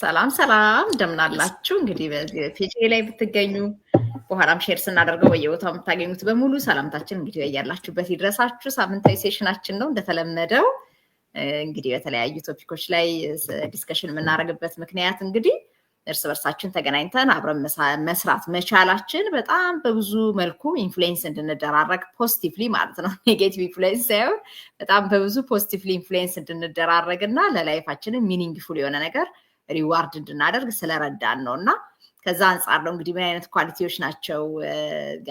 ሰላም ሰላም እንደምን አላችሁ? እንግዲህ በዚህ ፔጅ ላይ ብትገኙ በኋላም ሼር ስናደርገው በየቦታው የምታገኙት በሙሉ ሰላምታችን እንግዲህ ያላችሁበት ይድረሳችሁ። ሳምንታዊ ሴሽናችን ነው እንደተለመደው እንግዲህ በተለያዩ ቶፒኮች ላይ ዲስከሽን የምናደርግበት ምክንያት እንግዲህ እርስ በርሳችን ተገናኝተን አብረን መስራት መቻላችን በጣም በብዙ መልኩ ኢንፍሉዌንስ እንድንደራረግ ፖዚቲቭሊ ማለት ነው። ኔጌቲቭ ኢንፍሉዌንስ ሳይሆን በጣም በብዙ ፖዚቲቭሊ ኢንፍሉዌንስ እንድንደራረግና ለላይፋችንን ሚኒንግፉል የሆነ ነገር ሪዋርድ እንድናደርግ ስለረዳን ነው እና ከዛ አንጻር ነው እንግዲህ ምን አይነት ኳሊቲዎች ናቸው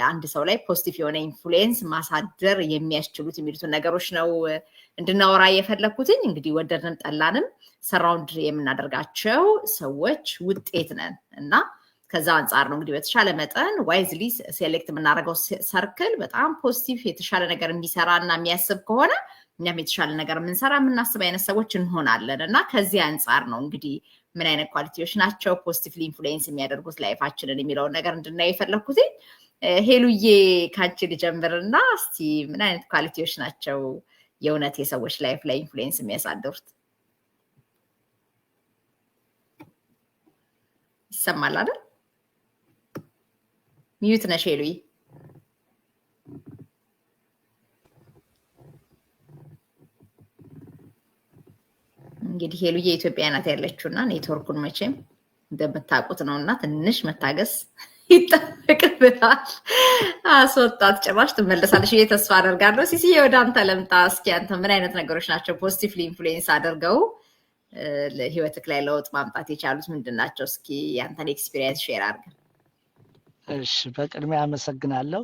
አንድ ሰው ላይ ፖዚቲቭ የሆነ ኢንፍሉዌንስ ማሳደር የሚያስችሉት የሚሉትን ነገሮች ነው እንድናወራ የፈለኩትኝ። እንግዲህ ወደድንም ጠላንም ሰራውንድ የምናደርጋቸው ሰዎች ውጤት ነን እና ከዛ አንጻር ነው እንግዲህ በተሻለ መጠን ዋይዝሊ ሴሌክት የምናደርገው ሰርክል በጣም ፖዚቲቭ የተሻለ ነገር የሚሰራና የሚያስብ ከሆነ እኛም የተሻለ ነገር የምንሰራ የምናስብ አይነት ሰዎች እንሆናለን እና ከዚህ አንጻር ነው እንግዲህ ምን አይነት ኳሊቲዎች ናቸው ፖዚቲቭሊ ኢንፍሉዌንስ የሚያደርጉት ላይፋችንን የሚለውን ነገር እንድናይ የፈለኩት። ሄሉዬ ካንቺ ልጀምርና እስቲ ምን አይነት ኳሊቲዎች ናቸው የእውነት የሰዎች ላይፍ ላይ ኢንፍሉዌንስ የሚያሳድሩት? ይሰማል አይደል? ሚዩት ነሽ ሄሉዬ። እንግዲህ ሄሉዬ ኢትዮጵያ ናት ያለችውና ኔትወርኩን መቼም እንደምታውቁት ነውና ትንሽ መታገስ ይጠበቅብናል። አስወጣት ጭራሽ ትመለሳለች ብዬ ተስፋ አደርጋለሁ። ሲሲዬ ወደ አንተ ልምጣ። እስኪ አንተ ምን አይነት ነገሮች ናቸው ፖዚቲቭሊ ኢንፍሉዌንስ አድርገው ህይወትክ ላይ ለውጥ ማምጣት የቻሉት ምንድን ናቸው? እስኪ ያንተን ኤክስፒሪየንስ ሼር አድርገን። እሺ፣ በቅድሚያ አመሰግናለሁ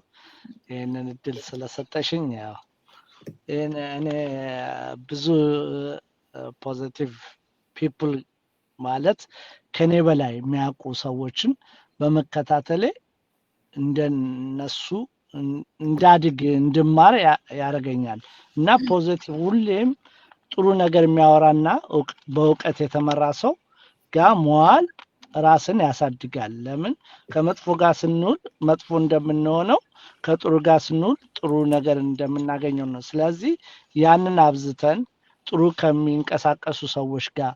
ይህንን እድል ስለሰጠሽኝ። ያው እኔ ብዙ ፖዚቲቭ ፒፕል ማለት ከኔ በላይ የሚያውቁ ሰዎችን በመከታተሌ እንደነሱ እንዳድግ እንድማር ያደርገኛል እና ፖዚቲቭ ሁሌም ጥሩ ነገር የሚያወራና በእውቀት የተመራ ሰው ጋር መዋል ራስን ያሳድጋል። ለምን ከመጥፎ ጋር ስንውል መጥፎ እንደምንሆነው ከጥሩ ጋር ስንውል ጥሩ ነገር እንደምናገኘው ነው። ስለዚህ ያንን አብዝተን ጥሩ ከሚንቀሳቀሱ ሰዎች ጋር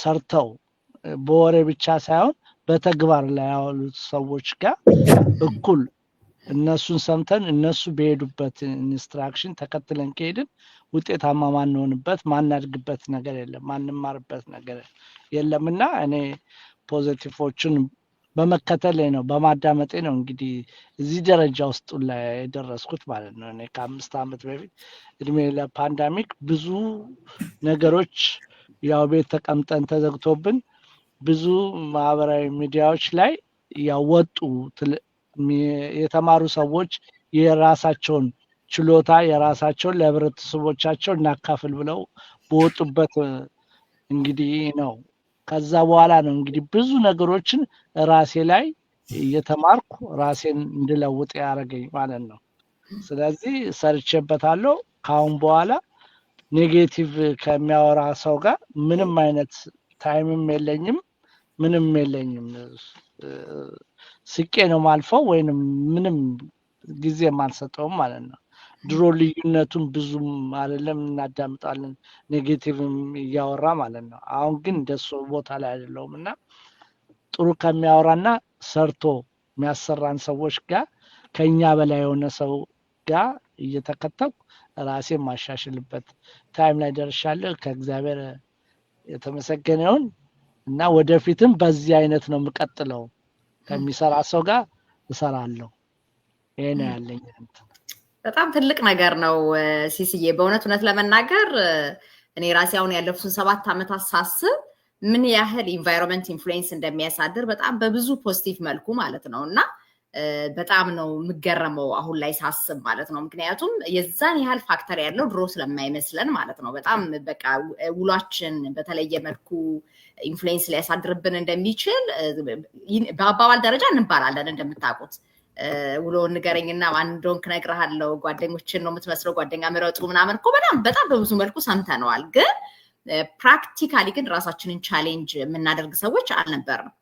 ሰርተው በወሬ ብቻ ሳይሆን በተግባር ላይ ያሉት ሰዎች ጋር እኩል እነሱን ሰምተን እነሱ በሄዱበት ኢንስትራክሽን ተከትለን ከሄድን ውጤታማ ማንሆንበት ማናድግበት ነገር የለም፣ ማንማርበት ነገር የለምና እኔ ፖዚቲቮችን በመከተል ነው በማዳመጤ ነው እንግዲህ እዚህ ደረጃ ውስጥ ላይ የደረስኩት ማለት ነው። እኔ ከ5 ዓመት በፊት እድሜ ለፓንዳሚክ ብዙ ነገሮች ያው ቤት ተቀምጠን ተዘግቶብን ብዙ ማህበራዊ ሚዲያዎች ላይ ያወጡ የተማሩ ሰዎች የራሳቸውን ችሎታ የራሳቸውን ለህብረተሰቦቻቸው እናካፍል ብለው በወጡበት እንግዲህ ነው። ከዛ በኋላ ነው እንግዲህ ብዙ ነገሮችን ራሴ ላይ እየተማርኩ ራሴን እንድለውጥ ያደረገኝ ማለት ነው። ስለዚህ ሰርቼበታለሁ። ካሁን በኋላ ኔጌቲቭ ከሚያወራ ሰው ጋር ምንም አይነት ታይምም የለኝም፣ ምንም የለኝም። ስቄ ነው ማልፈው ወይንም ምንም ጊዜ ማልሰጠውም ማለት ነው። ድሮ ልዩነቱን ብዙም አይደለም እናዳምጣለን ኔጌቲቭም እያወራ ማለት ነው። አሁን ግን እንደሱ ቦታ ላይ አይደለሁም እና ጥሩ ከሚያወራና ሰርቶ የሚያሰራን ሰዎች ጋር ከኛ በላይ የሆነ ሰው ጋር እየተከተልኩ ራሴን ማሻሽልበት ታይም ላይ ደርሻለሁ። ከእግዚአብሔር የተመሰገነ ይሁን እና ወደፊትም በዚህ አይነት ነው የምቀጥለው። ከሚሰራ ሰው ጋር እሰራለሁ። ይሄ ነው ያለኝ። በጣም ትልቅ ነገር ነው ሲሲዬ። በእውነት ለመናገር እኔ ራሴ አሁን ያለፉትን 7 ዓመታት ሳስብ ምን ያህል ኢንቫይሮንመንት ኢንፍሉዌንስ እንደሚያሳድር በጣም በብዙ ፖዚቲቭ መልኩ ማለት ነው እና በጣም ነው የምገረመው አሁን ላይ ሳስብ ማለት ነው። ምክንያቱም የዛን ያህል ፋክተር ያለው ድሮ ስለማይመስለን ማለት ነው። በጣም በቃ ውሏችን በተለየ መልኩ ኢንፍሉዌንስ ሊያሳድርብን እንደሚችል በአባባል ደረጃ እንባላለን እንደምታውቁት። ውሎ ንገረኝና ማን እንደሆንክ እነግርሃለሁ፣ ጓደኞችን ነው የምትመስለው፣ ጓደኛ ምረጡ ምናምን እኮ በጣም በብዙ መልኩ ሰምተነዋል። ግን ፕራክቲካሊ ግን ራሳችንን ቻሌንጅ የምናደርግ ሰዎች አልነበርንም።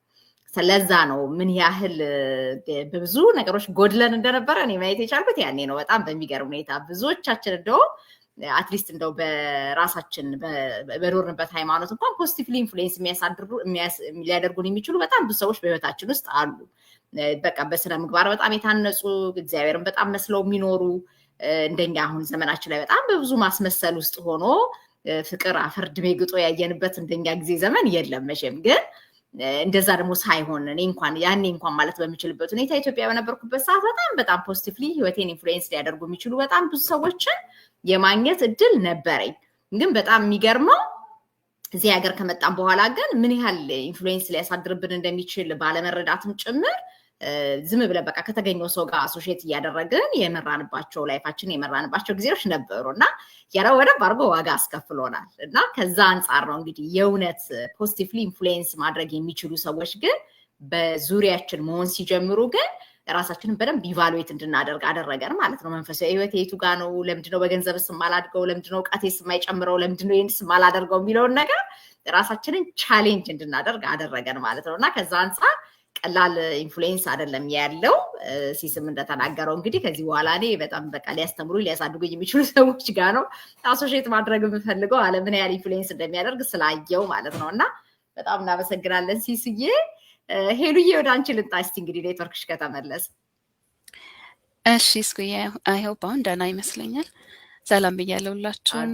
ስለዛ ነው ምን ያህል በብዙ ነገሮች ጎድለን እንደነበረ እኔ ማየት የቻልኩት ያኔ ነው። በጣም በሚገርም ሁኔታ ብዙዎቻችን እንደው አትሊስት እንደው በራሳችን በኖርንበት ሃይማኖት እንኳን ፖዚቲቭሊ ኢንፍሉዌንስ ሊያደርጉን የሚችሉ በጣም ብዙ ሰዎች በህይወታችን ውስጥ አሉ። በቃ በስነ ምግባር በጣም የታነጹ እግዚአብሔርን በጣም መስለው የሚኖሩ እንደኛ አሁን ዘመናችን ላይ በጣም በብዙ ማስመሰል ውስጥ ሆኖ ፍቅር አፈር ድሜ ግጦ ያየንበት እንደኛ ጊዜ ዘመን የለም መቼም። ግን እንደዛ ደግሞ ሳይሆን እኔ እንኳን ያኔ እንኳን ማለት በሚችልበት ሁኔታ ኢትዮጵያ በነበርኩበት ሰዓት በጣም ፖዚቲቭሊ ህይወቴን ኢንፍሉዌንስ ሊያደርጉ የሚችሉ በጣም ብዙ ሰዎችን የማግኘት እድል ነበረኝ። ግን በጣም የሚገርመው እዚህ ሀገር ከመጣን በኋላ ግን ምን ያህል ኢንፍሉዌንስ ሊያሳድርብን እንደሚችል ባለመረዳትም ጭምር ዝም ብለን በቃ ከተገኘው ሰው ጋር አሶሺየት እያደረግን የመራንባቸው ላይፋችን የመራንባቸው ጊዜዎች ነበሩና ያለው ወደብ አድርጎ ዋጋ አስከፍሎናል። እና ከዛ አንጻር ነው እንግዲህ የእውነት ፖዚቲቭሊ ኢንፍሉዌንስ ማድረግ የሚችሉ ሰዎች ግን በዙሪያችን መሆን ሲጀምሩ ግን ራሳችንን በደንብ ኢቫሉዌት እንድናደርግ አደረገን ማለት ነው። መንፈሳዊ ህይወት የቱ ጋር ነው? ለምንድነው በገንዘብ ስማላድገው? ለምንድነው እውቀቴ ስማይጨምረው? ለምንድነው ይሄን ስማላደርገው የሚለውን ነገር ራሳችንን ቻሌንጅ እንድናደርግ አደረገን ማለት ነው። እና ከዛ አንጻር ቀላል ኢንፍሉዌንስ አይደለም ያለው። ሲስም እንደተናገረው እንግዲህ ከዚህ በኋላ እኔ በጣም በቃ ሊያስተምሩ ሊያሳድጉ የሚችሉ ሰዎች ጋር ነው አሶሺየት ማድረግ የምፈልገው አለምን ያህል ኢንፍሉዌንስ እንደሚያደርግ ስላየው ማለት ነው። እና በጣም እናመሰግናለን ሲስዬ። ሄሉዬ ወደ አንቺ ልምጣ እስቲ እንግዲህ ኔትወርክሽ ከተመለሰ። እሺ እስኩዬ አይ ሆፕ አሁን ደህና ይመስለኛል። ሰላም ብያለሁ ሁላችሁም።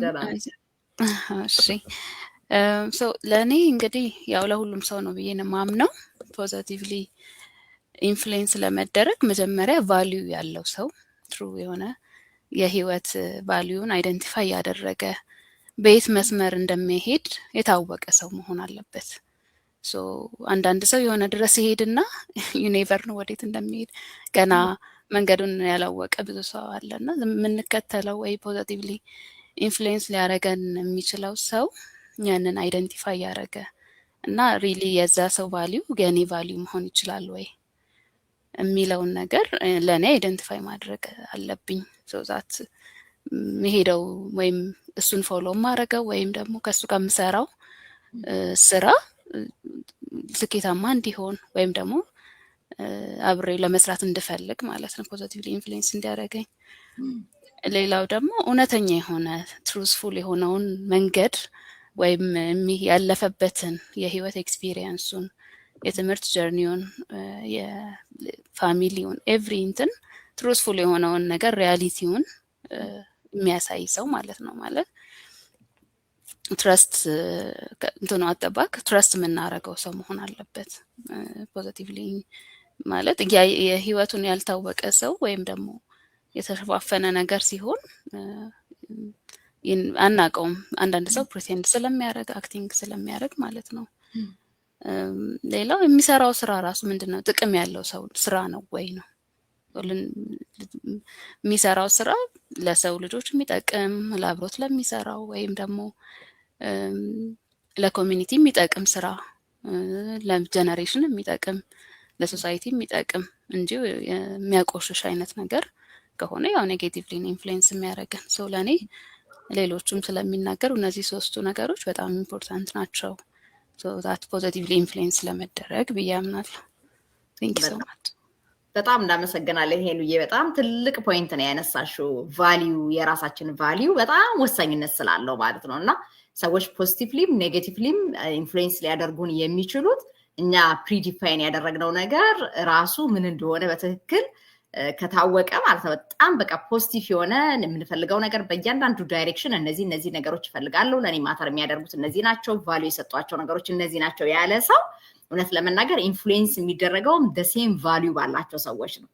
እሺ ለእኔ እንግዲህ ያው ለሁሉም ሰው ነው ብዬ ነው የማምነው። ፖዚቲቭሊ ኢንፍሉዌንስ ለመደረግ መጀመሪያ ቫልዩ ያለው ሰው ትሩ የሆነ የህይወት ቫልዩን አይደንቲፋይ ያደረገ በየት መስመር እንደሚሄድ የታወቀ ሰው መሆን አለበት። አንዳንድ ሰው የሆነ ድረስ ይሄድና ዩኒቨር ነው ወዴት እንደሚሄድ ገና መንገዱን ያላወቀ ብዙ ሰው አለና የምንከተለው ወይ ፖዚቲቭሊ ኢንፍሉዌንስ ሊያደርገን የሚችለው ሰው ያንን አይደንቲፋይ ያደረገ እና ሪሊ የዛ ሰው ቫልዩ የኔ ቫልዩ መሆን ይችላል ወይ የሚለውን ነገር ለእኔ አይደንቲፋይ ማድረግ አለብኝ። ዛት መሄደው ወይም እሱን ፎሎ ማድረገው ወይም ደግሞ ከሱ ጋር የምሰራው ስራ ስኬታማ እንዲሆን ወይም ደግሞ አብሬ ለመስራት እንድፈልግ ማለት ነው ፖዚቲቭሊ ኢንፍሉዌንስ እንዲያደርገኝ። ሌላው ደግሞ እውነተኛ የሆነ ትሩዝፉል የሆነውን መንገድ ወይም ያለፈበትን የህይወት ኤክስፒሪየንሱን የትምህርት ጀርኒውን የፋሚሊውን ኤቭሪንትን ትሩዝፉል የሆነውን ነገር ሪያሊቲውን የሚያሳይ ሰው ማለት ነው። ማለት ትረስት እንትኑ አጠባቅ ትረስት የምናደርገው ሰው መሆን አለበት። ፖዚቲቭሊ ማለት የህይወቱን ያልታወቀ ሰው ወይም ደግሞ የተሸፋፈነ ነገር ሲሆን አናውቀውም። አንዳንድ ሰው ፕሪቴንድ ስለሚያደርግ አክቲንግ ስለሚያደርግ ማለት ነው። ሌላው የሚሰራው ስራ ራሱ ምንድነው ጥቅም ያለው ሰው ስራ ነው ወይ ነው የሚሰራው ስራ ለሰው ልጆች የሚጠቅም ለአብሮት ለሚሰራው ወይም ደግሞ ለኮሚኒቲ የሚጠቅም ስራ ለጀነሬሽን የሚጠቅም ለሶሳይቲ የሚጠቅም እንጂ የሚያቆሽሽ አይነት ነገር ከሆነ ያው ኔጌቲቭሊ ኢንፍሉዌንስ የሚያደርገን ሰው ለኔ ሌሎቹም ስለሚናገሩ እነዚህ ሶስቱ ነገሮች በጣም ኢምፖርታንት ናቸው ዛት ፖዚቲቭሊ ኢንፍሉዌንስ ለመደረግ ብዬ አምናለሁ። ቴንክ ዩ ሶ ማች። በጣም እናመሰግናለን ሄሉዬ። በጣም ትልቅ ፖይንት ነው ያነሳሽው። ቫልዩ የራሳችን ቫልዩ በጣም ወሳኝነት ስላለው ማለት ነው። እና ሰዎች ፖዚቲቭሊም ኔጌቲቭሊም ኢንፍሉዌንስ ሊያደርጉን የሚችሉት እኛ ፕሪዲፋይን ያደረግነው ነገር ራሱ ምን እንደሆነ በትክክል ከታወቀ ማለት ነው። በጣም በቃ ፖዚቲቭ የሆነ የምንፈልገው ነገር በእያንዳንዱ ዳይሬክሽን እነዚህ ነገሮች ይፈልጋለሁ፣ ለኔ ማተር የሚያደርጉት እነዚህ ናቸው፣ ቫልዩ የሰጧቸው ነገሮች እነዚህ ናቸው ያለ ሰው እውነት ለመናገር ኢንፍሉዌንስ የሚደረገውም ደሴም ቫልዩ ባላቸው ሰዎች ነው።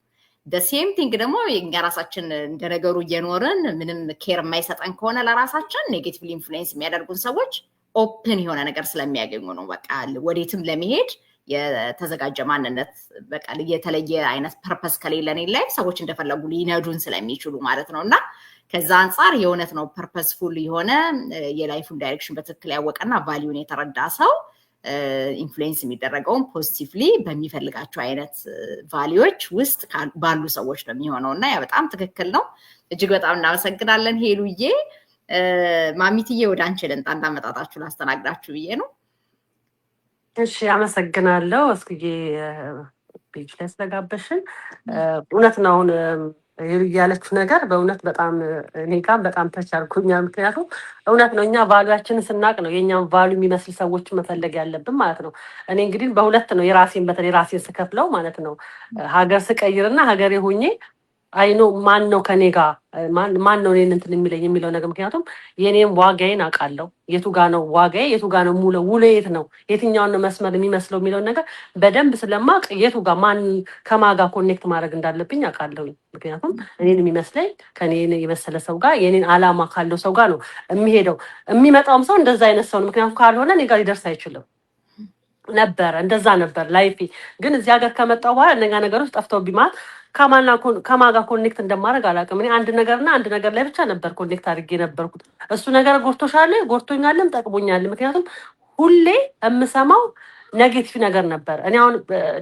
ደሴም ቲንግ ደግሞ የኛ ራሳችን እንደነገሩ እየኖርን ምንም ኬር የማይሰጠን ከሆነ ለራሳችን ኔጌቲቭሊ ኢንፍሉዌንስ የሚያደርጉን ሰዎች ኦፕን የሆነ ነገር ስለሚያገኙ ነው። በቃ ወዴትም ለመሄድ የተዘጋጀ ማንነት በቃ የተለየ አይነት ፐርፐስ ከሌለን ላይ ሰዎች እንደፈለጉ ሊነዱን ስለሚችሉ ማለት ነው። እና ከዛ አንጻር የእውነት ነው ፐርፐስፉል የሆነ የላይፉን ዳይሬክሽን በትክክል ያወቀና ቫልዩን የተረዳ ሰው ኢንፍሉዌንስ የሚደረገውን ፖዚቲቭሊ በሚፈልጋቸው አይነት ቫልዩዎች ውስጥ ባሉ ሰዎች ነው የሚሆነው። እና ያ በጣም ትክክል ነው። እጅግ በጣም እናመሰግናለን ሄሉዬ። ማሚትዬ ወደ አንቺ ልንጣ እንዳመጣጣችሁ ላስተናግዳችሁ ብዬ ነው። እሺ አመሰግናለሁ እስኩዬ ፔጅ ላይ ስለጋበሽን። እውነት ነው ያለችው ነገር በእውነት በጣም እኔ ጋር በጣም ተቻልኩኛል። ምክንያቱም እውነት ነው እኛ ቫሉያችንን ስናቅ ነው የኛን ቫሉ የሚመስል ሰዎች መፈለግ ያለብን ማለት ነው። እኔ እንግዲህ በሁለት ነው የራሴን በተለይ ራሴን ስከፍለው ማለት ነው ሀገር ስቀይርና ሀገሬ ሆኜ አይኖ ማን ነው ከኔ ጋር ማን ነው እኔን እንትን የሚለኝ የሚለው ነገር ምክንያቱም የኔም ዋጋዬን አውቃለሁ። የቱ ጋር ነው ዋጋዬ የቱ ጋር ነው ውሎ የት ነው የትኛውን ነው መስመር የሚመስለው የሚለው ነገር በደንብ ስለማቅ የቱ ጋር ማን ከማጋ ኮኔክት ማድረግ እንዳለብኝ አውቃለሁ። ምክንያቱም እኔን የሚመስለኝ ከኔ የመሰለ ሰው ጋር የኔን አላማ ካለው ሰው ጋር ነው የሚሄደው። የሚመጣውም ሰው እንደዛ አይነት ሰው ነው። ምክንያቱም ካልሆነ እኔ ጋር ሊደርስ አይችልም ነበረ። እንደዛ ነበር ላይፌ። ግን እዚህ ሀገር ከመጣሁ በኋላ እነኛ ነገሮች ጠፍተውብኝ ማለት ከማጋ ኮኔክት እንደማድረግ አላውቅም። እኔ አንድ ነገር ላይ ብቻ ነበር ኮኔክት አድርጌ ነበርኩት። እሱ ነገር ጎርቶኛልም ጠቅሞኛል። ምክንያቱም ሁሌ የምሰማው ኔጌቲቭ ነገር ነበር። እኔ አሁን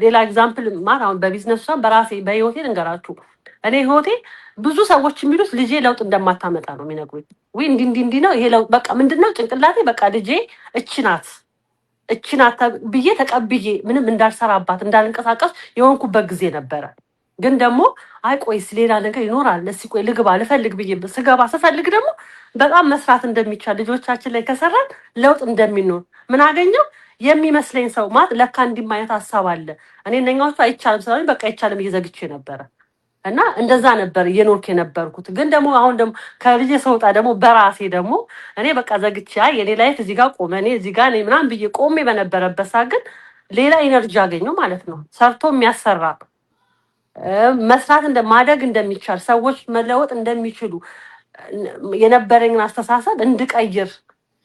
ሌላ ኤግዛምፕል ማለት አሁን በቢዝነስ በራሴ በህይወቴ ልንገራችሁ። እኔ ህይወቴ ብዙ ሰዎች የሚሉት ልጄ ለውጥ እንደማታመጣ ነው የሚነግሩኝ። ወይ እንዲህ ነው ይሄ ለውጥ በቃ ምንድነው ጭንቅላቴ በቃ ልጄ እችናት ብዬ ተቀብዬ ምንም እንዳልሰራባት እንዳልንቀሳቀስ የሆንኩበት ጊዜ ነበረ። ግን ደግሞ አይ ቆይስ ሌላ ነገር ይኖራል እስኪ ቆይ ልግባ ልፈልግ ብዬ ስፈልግ ደግሞ በጣም መስራት እንደሚቻል ልጆቻችን ላይ ከሰራን ለውጥ እንደሚኖር ምን አገኘው የሚመስለኝ ሰው ማለት ለካ እንዲማየት ሀሳብ አለ። እኔ እነኛዎቹ አይቻልም ስለሆነ በቃ አይቻልም እየዘግቼ ነበረ እና እንደዛ ነበር እየኖርክ የነበርኩት። ግን ደግሞ አሁን ደግሞ ከልጄ ሰውጣ ደግሞ በራሴ ደግሞ እኔ በቃ ዘግቼ የኔ ላይፍ እዚህ ጋር ቆመ እኔ እዚህ ጋር ነኝ ምናምን ብዬ ቆሜ በነበረበት ሰዓት ግን ሌላ ኢነርጂ አገኘው ማለት ነው። ሰርቶ የሚያሰራ መስራት ማደግ እንደሚቻል ሰዎች መለወጥ እንደሚችሉ የነበረኝን አስተሳሰብ እንድቀይር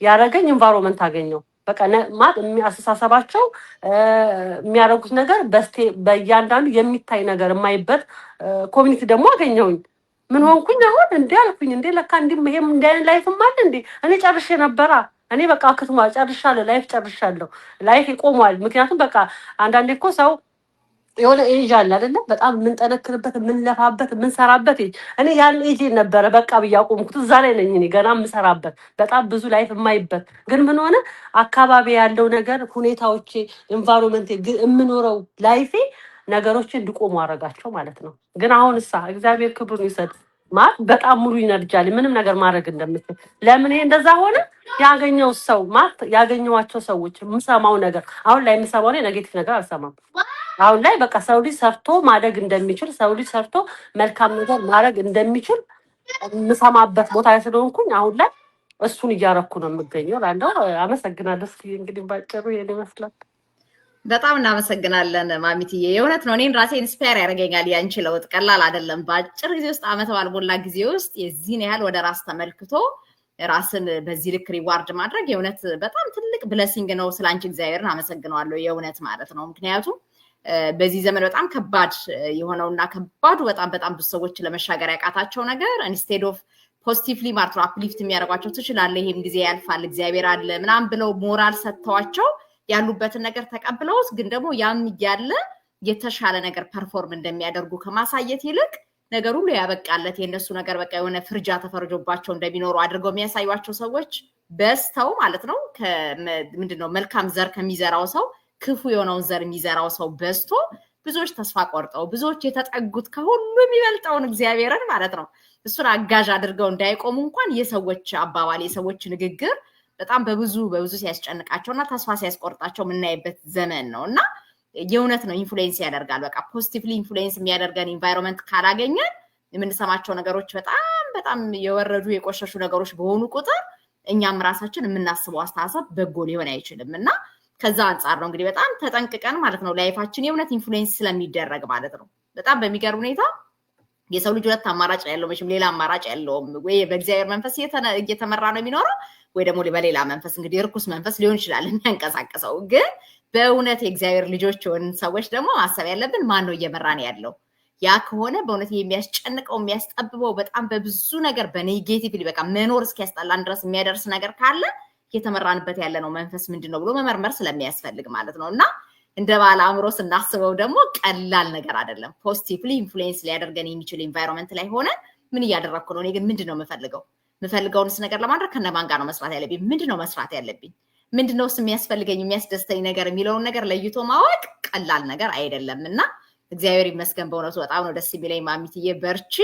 ያደረገኝ ኢንቫይሮንመንት አገኘው። በቃ ማለት የሚያስተሳሰባቸው የሚያደርጉት ነገር በእያንዳንዱ የሚታይ ነገር የማይበት ኮሚኒቲ ደግሞ አገኘሁኝ። ምን ሆንኩኝ አሁን እንዴ አልኩኝ እንዴ ለካ እንዲህ ይሄም እንደ አይነት ላይፍም አለ እንዴ እኔ ጨርሼ ነበራ። እኔ በቃ ክትማ ጨርሻለሁ ላይፍ ይቆማል። ምክንያቱም በቃ አንዳንዴ እኮ ሰው የሆነ ኤጅ አለ አይደለ በጣም የምንጠነክርበት የምንለፋበት የምንሰራበት እኔ ያን ኤጅ ነበረ በቃ ብያቆምኩት እዛ ላይ ነኝ እኔ ገና የምሰራበት በጣም ብዙ ላይፍ የማይበት ግን ምን ሆነ አካባቢ ያለው ነገር ሁኔታዎቼ ኢንቫይሮንመንት የምኖረው ላይፌ ነገሮች እንዲቆሙ አደረጋቸው ማለት ነው። ግን አሁን እግዚአብሔር ክብሩን ይሰጥ ማለት በጣም ሙሉ ይነርጃል ምንም ነገር ማድረግ እንደምትል ለምን ይሄ እንደዛ ሆነ ያገኘው ሰው ማለት ያገኘዋቸው ሰዎች የምሰማው ነገር አሁን ላይ የምሰማው ኔጌቲቭ ነገር አልሰማም። አሁን ላይ በቃ ሰው ልጅ ሰርቶ ማደግ እንደሚችል ሰው ልጅ ሰርቶ መልካም ነገር ማድረግ እንደሚችል የምሰማበት ቦታ ስለሆንኩኝ አሁን ላይ እሱን እያረኩ ነው የምገኘው። ላንደው አመሰግናለሁ። እስኪ እንግዲህ ባጭሩ ይሄን ይመስላል። በጣም እናመሰግናለን ማሚትዬ። የእውነት ነው እኔን ራሴ ኢንስፓየር ያደርገኛል። ያንቺ ለውጥ ቀላል አይደለም። በአጭር ጊዜ ውስጥ አመት ባልሞላ ጊዜ ውስጥ የዚህን ያህል ወደ ራስ ተመልክቶ ራስን በዚህ ልክ ሪዋርድ ማድረግ የእውነት በጣም ትልቅ ብለሲንግ ነው። ስላንቺ እግዚአብሔርን አመሰግነዋለሁ የእውነት ማለት ነው። ምክንያቱም በዚህ ዘመን በጣም ከባድ የሆነውና ከባዱ በጣም ብዙ ሰዎች ለመሻገር ያቃታቸው ነገር ኢንስቴድ ኦፍ ፖዚቲቭሊ ማለት ነው አፕሊፍት የሚያደርጓቸው ትችላለህ ይሄም ጊዜ ያልፋል እግዚአብሔር አለ ምናምን ብለው ሞራል ሰጥተዋቸው ያሉበትን ነገር ተቀብለውት ግን ደግሞ ያም ያለ የተሻለ ነገር ፐርፎርም እንደሚያደርጉ ከማሳየት ይልቅ ነገር ሁሉ ያበቃለት የነሱ ነገር በቃ የሆነ ፍርጃ ተፈርጆባቸው እንደሚኖሩ አድርገው የሚያሳዩዋቸው ሰዎች በስተው ማለት ነው። ምንድነው መልካም ዘር ከሚዘራው ሰው ክፉ የሆነውን ዘር የሚዘራው ሰው በስቶ ብዙዎች ተስፋ ቆርጠው ብዙዎች የተጠጉት ከሁሉ የሚበልጠውን እግዚአብሔርን ማለት ነው እሱን አጋዥ አድርገው እንዳይቆሙ እንኳን የሰዎች አባባል የሰዎች ንግግር በጣም በብዙ ሲያስጨንቃቸውና ተስፋ ሲያስቆርጣቸው የምናይበት ዘመን ነው እና የእውነት ነው ኢንፍሉዌንስ ያደርጋል። በቃ ፖዚቲቭሊ ኢንፍሉዌንስ የሚያደርገን ኢንቫይሮንመንት ካላገኘን የምንሰማቸው ነገሮች በጣም የወረዱ የቆሸሹ ነገሮች በሆኑ ቁጥር እኛም ራሳችን የምናስበው አስተሳሰብ በጎ ሊሆን አይችልም እና ከዛ አንፃር ነው እንግዲህ በጣም ተጠንቅቀን ማለት ነው ላይፋችን የእውነት ኢንፍሉዌንስ ስለሚደረግ ማለት ነው። በጣም በሚገርም ሁኔታ የሰው ልጅ ሁለት አማራጭ ያለው መቼም ሌላ አማራጭ ያለውም ወይ በእግዚአብሔር መንፈስ እየተመራ ነው የሚኖረው ወይ ደግሞ በሌላ መንፈስ እንግዲህ ርኩስ መንፈስ ሊሆን ይችላል የሚያንቀሳቀሰው። ግን በእውነት የእግዚአብሔር ልጆች የሆን ሰዎች ደግሞ ማሰብ ያለብን ማን ነው እየመራን ያለው። ያ ከሆነ በእውነት የሚያስጨንቀው የሚያስጠብበው በጣም በብዙ ነገር በኔጌቲቭሊ በቃ መኖር እስኪያስጠላን ድረስ የሚያደርስ ነገር ካለ እየተመራንበት ያለ ነው መንፈስ ምንድነው ብሎ መመርመር ስለሚያስፈልግ ማለት ነው እና እንደ ባለ አእምሮ ስናስበው ደግሞ ቀላል ነገር አይደለም። ፖዚቲቭሊ ኢንፍሉዌንስ ሊያደርገን የሚችል ኢንቫይሮንመንት ላይ ሆነ ምን እያደረኩ ነው እኔ ግን ምንድነው የምፈልገውንስ ነገር ለማድረግ ከነማን ጋር ነው መስራት ያለብኝ ምንድነው መስራት ያለብኝ ምንድነውስ የሚያስፈልገኝ የሚያስደስተኝ ነገር የሚለውን ነገር ለይቶ ማወቅ ቀላል ነገር አይደለም እና እግዚአብሔር ይመስገን በእውነቱ በጣም ነው ደስ የሚለኝ ማሚትዬ በርቺ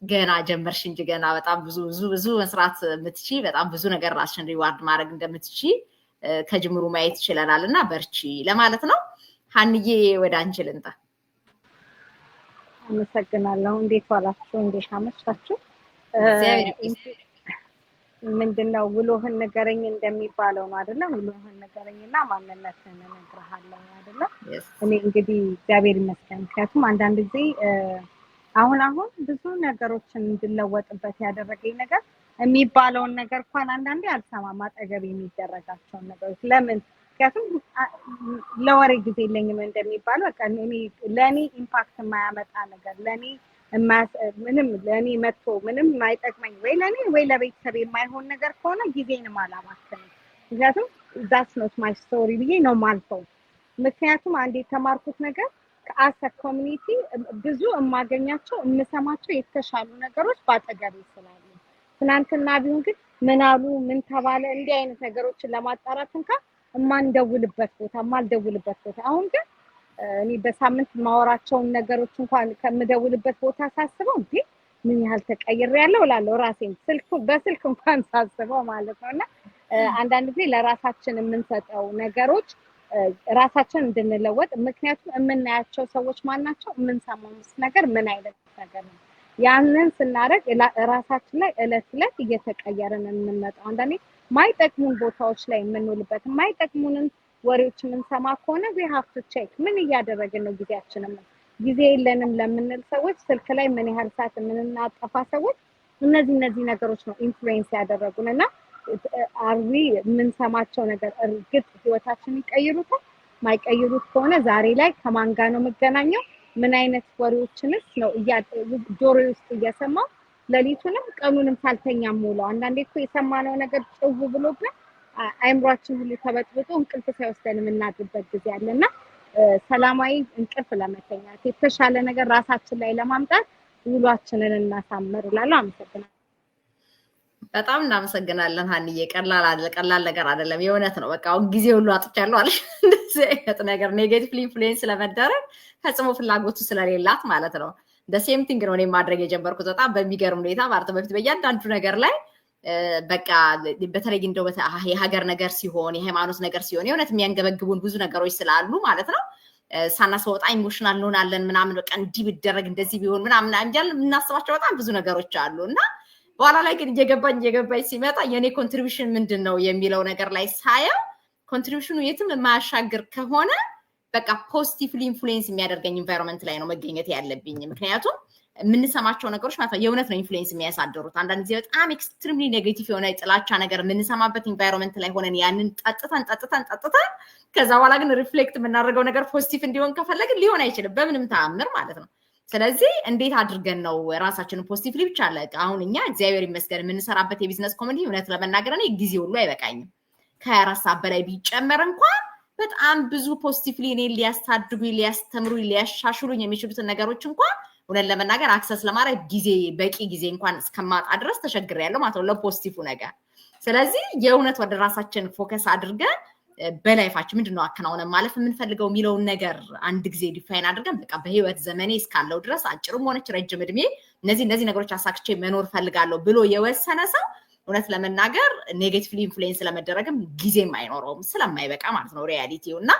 ገና ጀመርሽ እንጂ ገና በጣም ብዙ መስራት ምትቺ በጣም ብዙ ነገር ራስሽን ሪዋርድ ማድረግ እንደምትቺ ከጅምሩ ማየት ይችላልና በርቺ ለማለት ነው ሀንዬ ወደ አንቺ ልንጣ አመሰግናለሁ እንዴት ዋላችሁ እንዴት አመሻችሁ ምንድነው ውሎህን ንገረኝ እንደሚባለው ነው አይደል ውሎህን ንገረኝና ማንነትህን እነግርሃለሁ አይደል እኔ እንግዲህ እግዚአብሔር ይመስገን ምክንያቱም አንዳንድ ጊዜ አሁን ብዙ ነገሮችን እንድለወጥበት ያደረገኝ ነገር የሚባለውን ነገር እንኳን አንዳንዴ አልሰማም አጠገብ የሚደረጋቸው ነገሮች ለምን ምክንያቱም ለወሬ ጊዜ የለኝም እንደሚባለው በቃ ለኔ ኢምፓክት የማያመጣ ነገር ለኔ ምንም ለኔ መጥቶ ምንም ማይጠቅመኝ ወይ ለኔ ወይ ለቤተሰብ የማይሆን ነገር ከሆነ ጊዜንም አላባክንም ምክንያቱም that's not my story ብዬ ነው ማልፈው ምክንያቱም አንዴ የተማርኩት ነገር ከአሰ ኮሚኒቲ ብዙ የማገኛቸው የምሰማቸው የተሻሉ ነገሮች ባጠገቤ ስላሉ ትናንትና ቢሆን ግን ምን አሉ ምን ተባለ እንዲህ አይነት ነገሮችን ለማጣራት እንኳን የማልደውልበት ቦታ አሁን ግን እኔ በሳምንት ማወራቸውን ነገሮች እንኳን ከምደውልበት ቦታ ሳስበው እንዴ ምን ያህል ተቀይሬያለሁ እላለሁ ራሴን በስልክ እንኳን ሳስበው ማለት ነውና አንዳንድ ጊዜ ለራሳችን የምንሰጠው ነገሮች ራሳችን እንድንለወጥ ምክንያቱም የምናያቸው ሰዎች ማናቸው የምንሰማው ነገር ምን አይነት ነገር ነው ያንን ስናደርግ ራሳችን ላይ እለት እየተቀየረን እንመጣው አንዳንዴ ማይጠቅሙን ቦታዎች ላይ የምንውልበት ማይጠቅሙንን ወሬዎች የምንሰማ ከሆነ we have to check ምን እያደረግን ነው ጊዜ የለንም ለምንል ሰዎች ስልክ ላይ ምን ያህል ሰዓት የምንናጠፋ ሰዎች እነዚህ ነገሮች ነው ኢንፍሉዌንስ ያደረጉንና አርዊ የምንሰማቸው ነገር እርግጥ ህይወታችንን ይቀይሩታል ማይቀይሩት ከሆነ ዛሬ ላይ ከማን ጋር ነው መገናኘው ምን አይነት ወሬዎችንስ ነው ጆሮ ውስጥ እየሰማው ለሊቱንም ቀኑንም ሳልተኛ ሙለው አንዳንዴ እኮ የሰማነው ነገር ጭው ብሎብን አይምሯችን ሁሉ ተበጥብጦ እንቅልፍ ሳይወስደን የምናድርበት ጊዜ አለና ሰላማዊ እንቅልፍ ለመተኛት የተሻለ ነገር ራሳችን ላይ ለማምጣት ውሏችንን እናሳምር እላለሁ አመሰግናለሁ በጣም እናመሰግናለን ሀንዬ ቀላል ነገር አይደለም የእውነት ነው በቃ አሁን ጊዜ ሁሉ አጥቻለሁ አለሽ እንደዚህ አይነት ነገር ኔጌቲቭሊ ኢንፍሉዌንስ ለመደረግ ፈጽሞ ፍላጎቱ ስለሌላት ማለት ነው the same thing ነው እኔ ማድረግ የጀመርኩት በጣም በሚገርም ሁኔታ ማለት በፊት በእያንዳንዱ ነገር ላይ በቃ በተለይ እንደው የሀገር ነገር ሲሆን የሃይማኖት ነገር ሲሆን የእውነት የሚያንገበግቡን ብዙ ነገሮች ስላሉ ማለት ነው ሳናስወጣ ኢሞሽናል እንሆናለን ምናምን በቃ እንዲህ ቢደረግ እንደዚህ ቢሆን ምናምን አንጀል እናስባቸው በጣም ብዙ ነገሮች አሉና በኋላ ላይ ግን እየገባኝ ሲመጣ የኔ ኮንትሪቢዩሽን ምንድነው የሚለው ነገር ላይ ሳየው ኮንትሪቢዩሽኑ የትም የማያሻግር ከሆነ በቃ ፖዚቲቭሊ ኢንፍሉዌንስ የሚያደርገኝ ኢንቫይሮንመንት ላይ ነው መገኘት ያለብኝ ምክንያቱም የምንሰማቸው ነገሮች ማለት የእውነት ነው ኢንፍሉዌንስ የሚያሳድሩት አንዳንድ ጊዜ በጣም ኤክስትሪምሊ ኔጌቲቭ የሆነ ጥላቻ ነገር የምንሰማበት ኢንቫይሮንመንት ላይ ሆነን ያንን ጠጥተን ከዛ በኋላ ግን ሪፍሌክት የምናደርገው ነገር ፖዚቲቭ እንዲሆን ከፈለግን ሊሆን አይችልም በምንም ተአምር ማለት ነው ስለዚህ እንዴት አድርገን ነው ራሳችንን ፖዚቲቭሊ ብቻ አሁን እኛ እግዚአብሔር ይመስገን የምንሰራበት የቢዝነስ ኮሚኒቲ እውነት ለመናገር እኔ ጊዜ ሁሉ አይበቃኝም ከ24 ሰዓት በላይ ቢጨመር እንኳን በጣም ብዙ ፖዚቲቭሊ እኔ ሊያስታድጉኝ ሊያስተምሩኝ ሊያሻሽሉኝ የሚችሉትን ነገሮች እንኳን እውነት ለመናገር አክሰስ ለማድረግ በቂ ጊዜ እንኳን እስከማጣ ድረስ ተሸግሬያለሁ ማለት ነው ለፖዚቲቭ ነገር ስለዚህ የእውነት ወደ ራሳችን ፎከስ አድርገን በላይፋችን ምንድነው አከናውነን ማለፍ የምንፈልገው የሚለውን ነገር አንድ ጊዜ ዲፋይን አድርገን በቃ በህይወት ዘመኔ እስካለው ድረስ አጭርም ሆነች ረጅም እድሜ እነዚህ ነገሮች አሳክቼ መኖር ፈልጋለሁ ብሎ የወሰነ ሰው እውነት ለመናገር ኔጌቲቭሊ ኢንፍሉዌንስ ለመደረግም ጊዜም አይኖረውም ስለማይበቃ ማለት ነው ሪያሊቲውና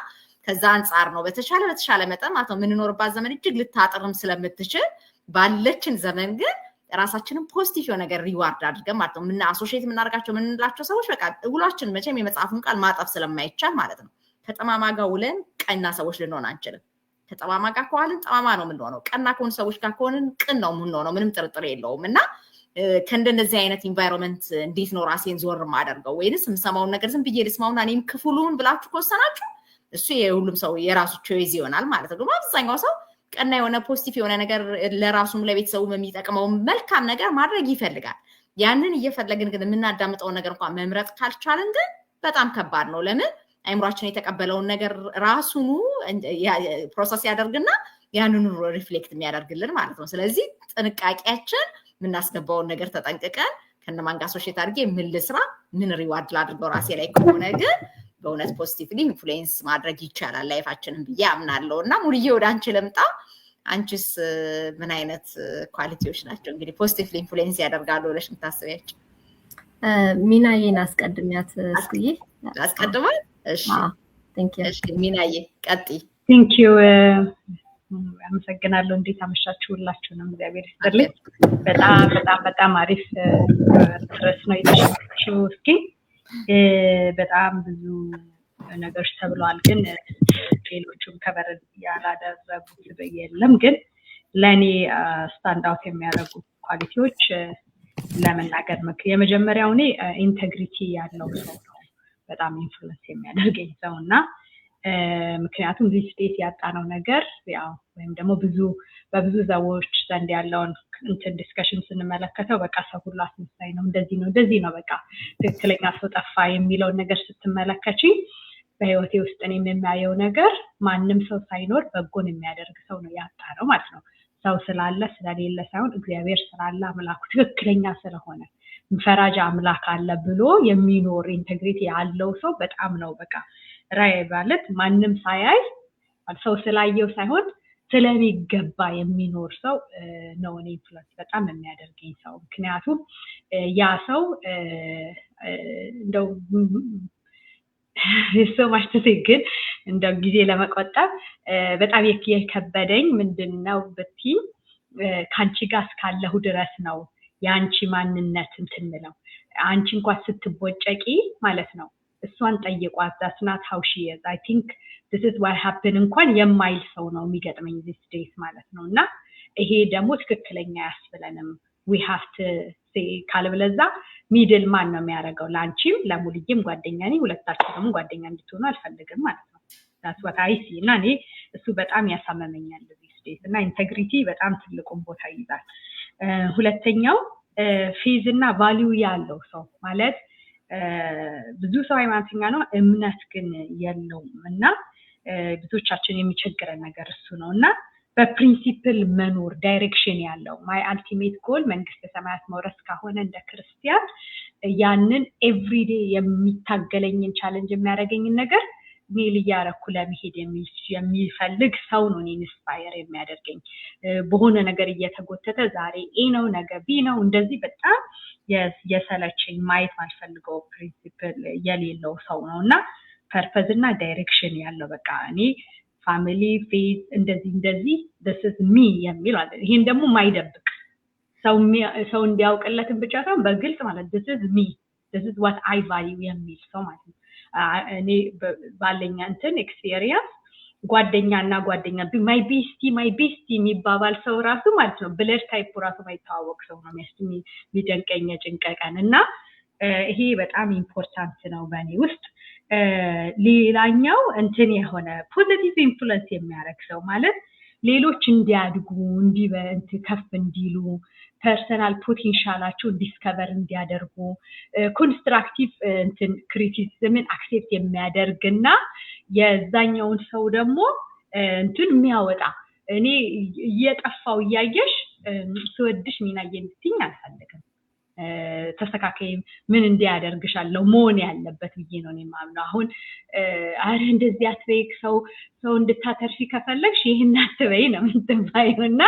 ከዛ አንፃር ነው በተሻለ መጠን ማለት ነው የምንኖርባት ዘመን እጅግ ልታጥርም ስለምትችል ባለችን ዘመን ግን ራሳችንን ፖዚቲቭ የሆነ ነገር ሪዋርድ አድርገን ማለት ነው ምን አሶሺየት የምናደርጋቸው ምንላቸው ሰዎች በቃ ውሏችን መቼም የመጽሐፉን ቃል ማጠፍ ስለማይቻል ማለት ነው ከጠማማ ጋር ውለን ቀና ሰዎች ልንሆን አንችልም ከጠማማ ጋር ከዋልን ጠማማ ነው የምንሆነው ቀና ከሆኑ ሰዎች ጋር ከሆንን ቅን ነው የምንሆነው ምንም ጥርጥር የለውም እና ከእንደነዚህ አይነት ኢንቫይሮንመንት እንዴት ነው ራሴን ዞር ማደርገው ወይንስ የምሰማውን ነገር ዝም ብዬ ልስማውና እኔም ክፉሉን ብላችሁ ከወሰናችሁ እሱ የሁሉም ሰው የራሱ ቾይዝ ይሆናል ማለት ነው አብዛኛው ሰው ቀና የሆነ ፖዚቲቭ የሆነ ነገር ለራሱም ለቤተሰቡም የሚጠቅመው መልካም ነገር ማድረግ ይፈልጋል ያንን እየፈለግን ግን የምናዳምጠውን ነገር እንኳን መምረጥ ካልቻልን ግን በጣም ከባድ ነው ለምን አይምሯችን የተቀበለውን ነገር ራሱኑ ፕሮሰስ ያደርግና ያንኑ ሪፍሌክት የሚያደርግልን ማለት ነው ስለዚህ ጥንቃቄያችን የምናስገባውን ነገር ተጠንቅቀን ከነማን ጋር አሶሺየት አድርጌ ምን ልስራ ምን ሪዋርድ ላድርገው ራሴ ላይ ከሆነ ግን በእውነት ፖዚቲቭሊ ኢንፍሉዌንስ ማድረግ ይቻላል ላይፋችንን ብዬ አምናለሁ እና ሙሉዬ ወደ አንቺ ልምጣ አንቺስ ምን አይነት ኳሊቲዎች ናቸው እንግዲህ ፖዚቲቭሊ ኢንፍሉዌንስ ያደርጋሉ ብለሽ የምታስቢያቸው? ሚናዬን አስቀድሚያት እስኪ አስቀድማል። እሺ ቴንክ ዩ። እሺ ሚናዬ ቀጥይ። ቴንክ ዩ አመሰግናለሁ። እንዴት አመሻችሁላችሁንም? እግዚአብሔር ይስጥልኝ። በጣም አሪፍ ርዕስ ነው የተሸከችው። እስኪ በጣም ብዙ ነገሮች ተብለዋል፣ ግን ሌሎቹም ከበር ያላደረጉት የለም። ግን ለእኔ ስታንድ አውት የሚያደርጉ ኳሊቲዎች ለመናገር የመጀመሪያው እኔ ኢንቴግሪቲ ያለው ሰው ነው በጣም ኢንፍሉዌንስ የሚያደርገኝ ሰው እና ምክንያቱም ዚህ ስቴት ያጣነው ነገር ያው ወይም ደግሞ በብዙ ሰዎች ዘንድ ያለውን እንትን ዲስከሽን ስንመለከተው በቃ ሰው ሁሉ አስመሳይ ነው፣ እንደዚህ ነው በቃ ትክክለኛ ሰው ጠፋ የሚለውን ነገር ስትመለከቺ በህይወቴ ውስጥ እኔ የሚያየው ነገር ማንም ሰው ሳይኖር በጎን የሚያደርግ ሰው ነው ያጣነው ማለት ነው። ሰው ስላለ ስለሌለ ሳይሆን እግዚአብሔር ስላለ አምላኩ ትክክለኛ ስለሆነ ፈራጅ አምላክ አለ ብሎ የሚኖር ኢንቴግሪቲ ያለው ሰው በጣም ነው በቃ ራይ ማለት ማንም ሳያይ ሰው ስላየው ሳይሆን ስለሚገባ የሚኖር ሰው ነው እኔ ኢንፍሉዌንስ በጣም የሚያደርገኝ ሰው። ምክንያቱም ያ ሰው እንደው ሰው ማሽተት ግን እንደው ጊዜ ለመቆጠብ በጣም የከበደኝ ምንድነው ብትይ ካንቺ ጋር እስካለሁ ድረስ ነው ያንቺ ማንነት እንትምለው። አንቺ እንኳን ስትቦጨቂ ማለት ነው እሷን ጠይቋት that's not how she is. I think this is what happened እንኳን የማይል ሰው ነው የሚገጥመኝ this days ማለት ነው። እና ይሄ ደግሞ ትክክለኛ ያስብለንም we have to say ካልብለዛ ሚድል ማን ነው የሚያደርገው? ላንቺም ለሙልዬም ጓደኛ ነኝ፣ ሁለታችሁም ጓደኛ እንድትሆኑ አልፈልግም ማለት ነው። that's what I see። እና እኔ እሱ በጣም ያሳመመኛል this days እና ኢንቴግሪቲ በጣም ትልቁን ቦታ ይይዛል። ሁለተኛው ፌዝ እና ቫልዩ ያለው ሰው ማለት ብዙ ሰው ሃይማኖተኛ ነው እምነት ግን የለውም እና ብዙዎቻችን የሚቸግረን ነገር እሱ ነው እና በፕሪንሲፕል መኖር ዳይሬክሽን ያለው ማይ አልቲሜት ጎል መንግስተ ሰማያት መውረስ ከሆነ እንደ ክርስቲያን ያንን ኤቭሪዴ የሚታገለኝን ቻሌንጅ የሚያደርገኝን ነገር ሜል ያረኩ ለመሄድ የሚፈልግ ሰው ነው ኢንስፓየር የሚያደርገኝ። በሆነ ነገር እየተጎተተ ዛሬ ኤ ነው ነገ ቢ ነው እንደዚህ በጣም የሰለቸኝ ማየት ማልፈልገው ፕሪንሲፕል የሌለው ሰው ነውና ፐርፐዝ እና ዳይሬክሽን ያለው በቃ እኔ ፋሚሊ ፌዝ እንደዚህ this is me የሚል አለ። ይሄን ደግሞ ማይደብቅ ሰው እንዲያውቅለትን ብቻ ሳይሆን በግልጽ ማለት this is me, this is what I value የሚል ሰው ማለት ነው። እኔ ባለኛ እንትን ኤክስፒሪየንስ ጓደኛና ጓደኛ ማይ ቤስቲ የሚባባል ሰው ራሱ ማለት ነው ብለድ ታይፕ ራሱ ማይታወቅ ሰው ነው የሚደንቀኝ ጭንቀቀን እና ይሄ በጣም ኢምፖርታንት ነው በእኔ ውስጥ። ሌላኛው እንትን የሆነ ፖዚቲቭ ኢንፍሉዌንስ የሚያደርግ ሰው ማለት ሌሎች እንዲያድጉ እንዲበንት ከፍ እንዲሉ ፐርሰናል ፖቴንሻላቸው ዲስከቨር እንዲያደርጉ ኮንስትራክቲቭ እንትን ክሪቲሲዝምን አክሴፕት የሚያደርግና የዛኛውን ሰው ደግሞ እንትን የሚያወጣ እኔ እየጠፋው እያየሽ ስወድሽ ሚናዬ እንድትይኝ አልፈልግም። ተስተካካይ ምን እንዲያደርግሻለሁ መሆን ያለበት ብዬ ነው የማምነው። አሁን አረ እንደዚህ አትበይክ ሰው እንድታተርፊ ከፈለግሽ ይሄን አትበይ ነው የምትባይውና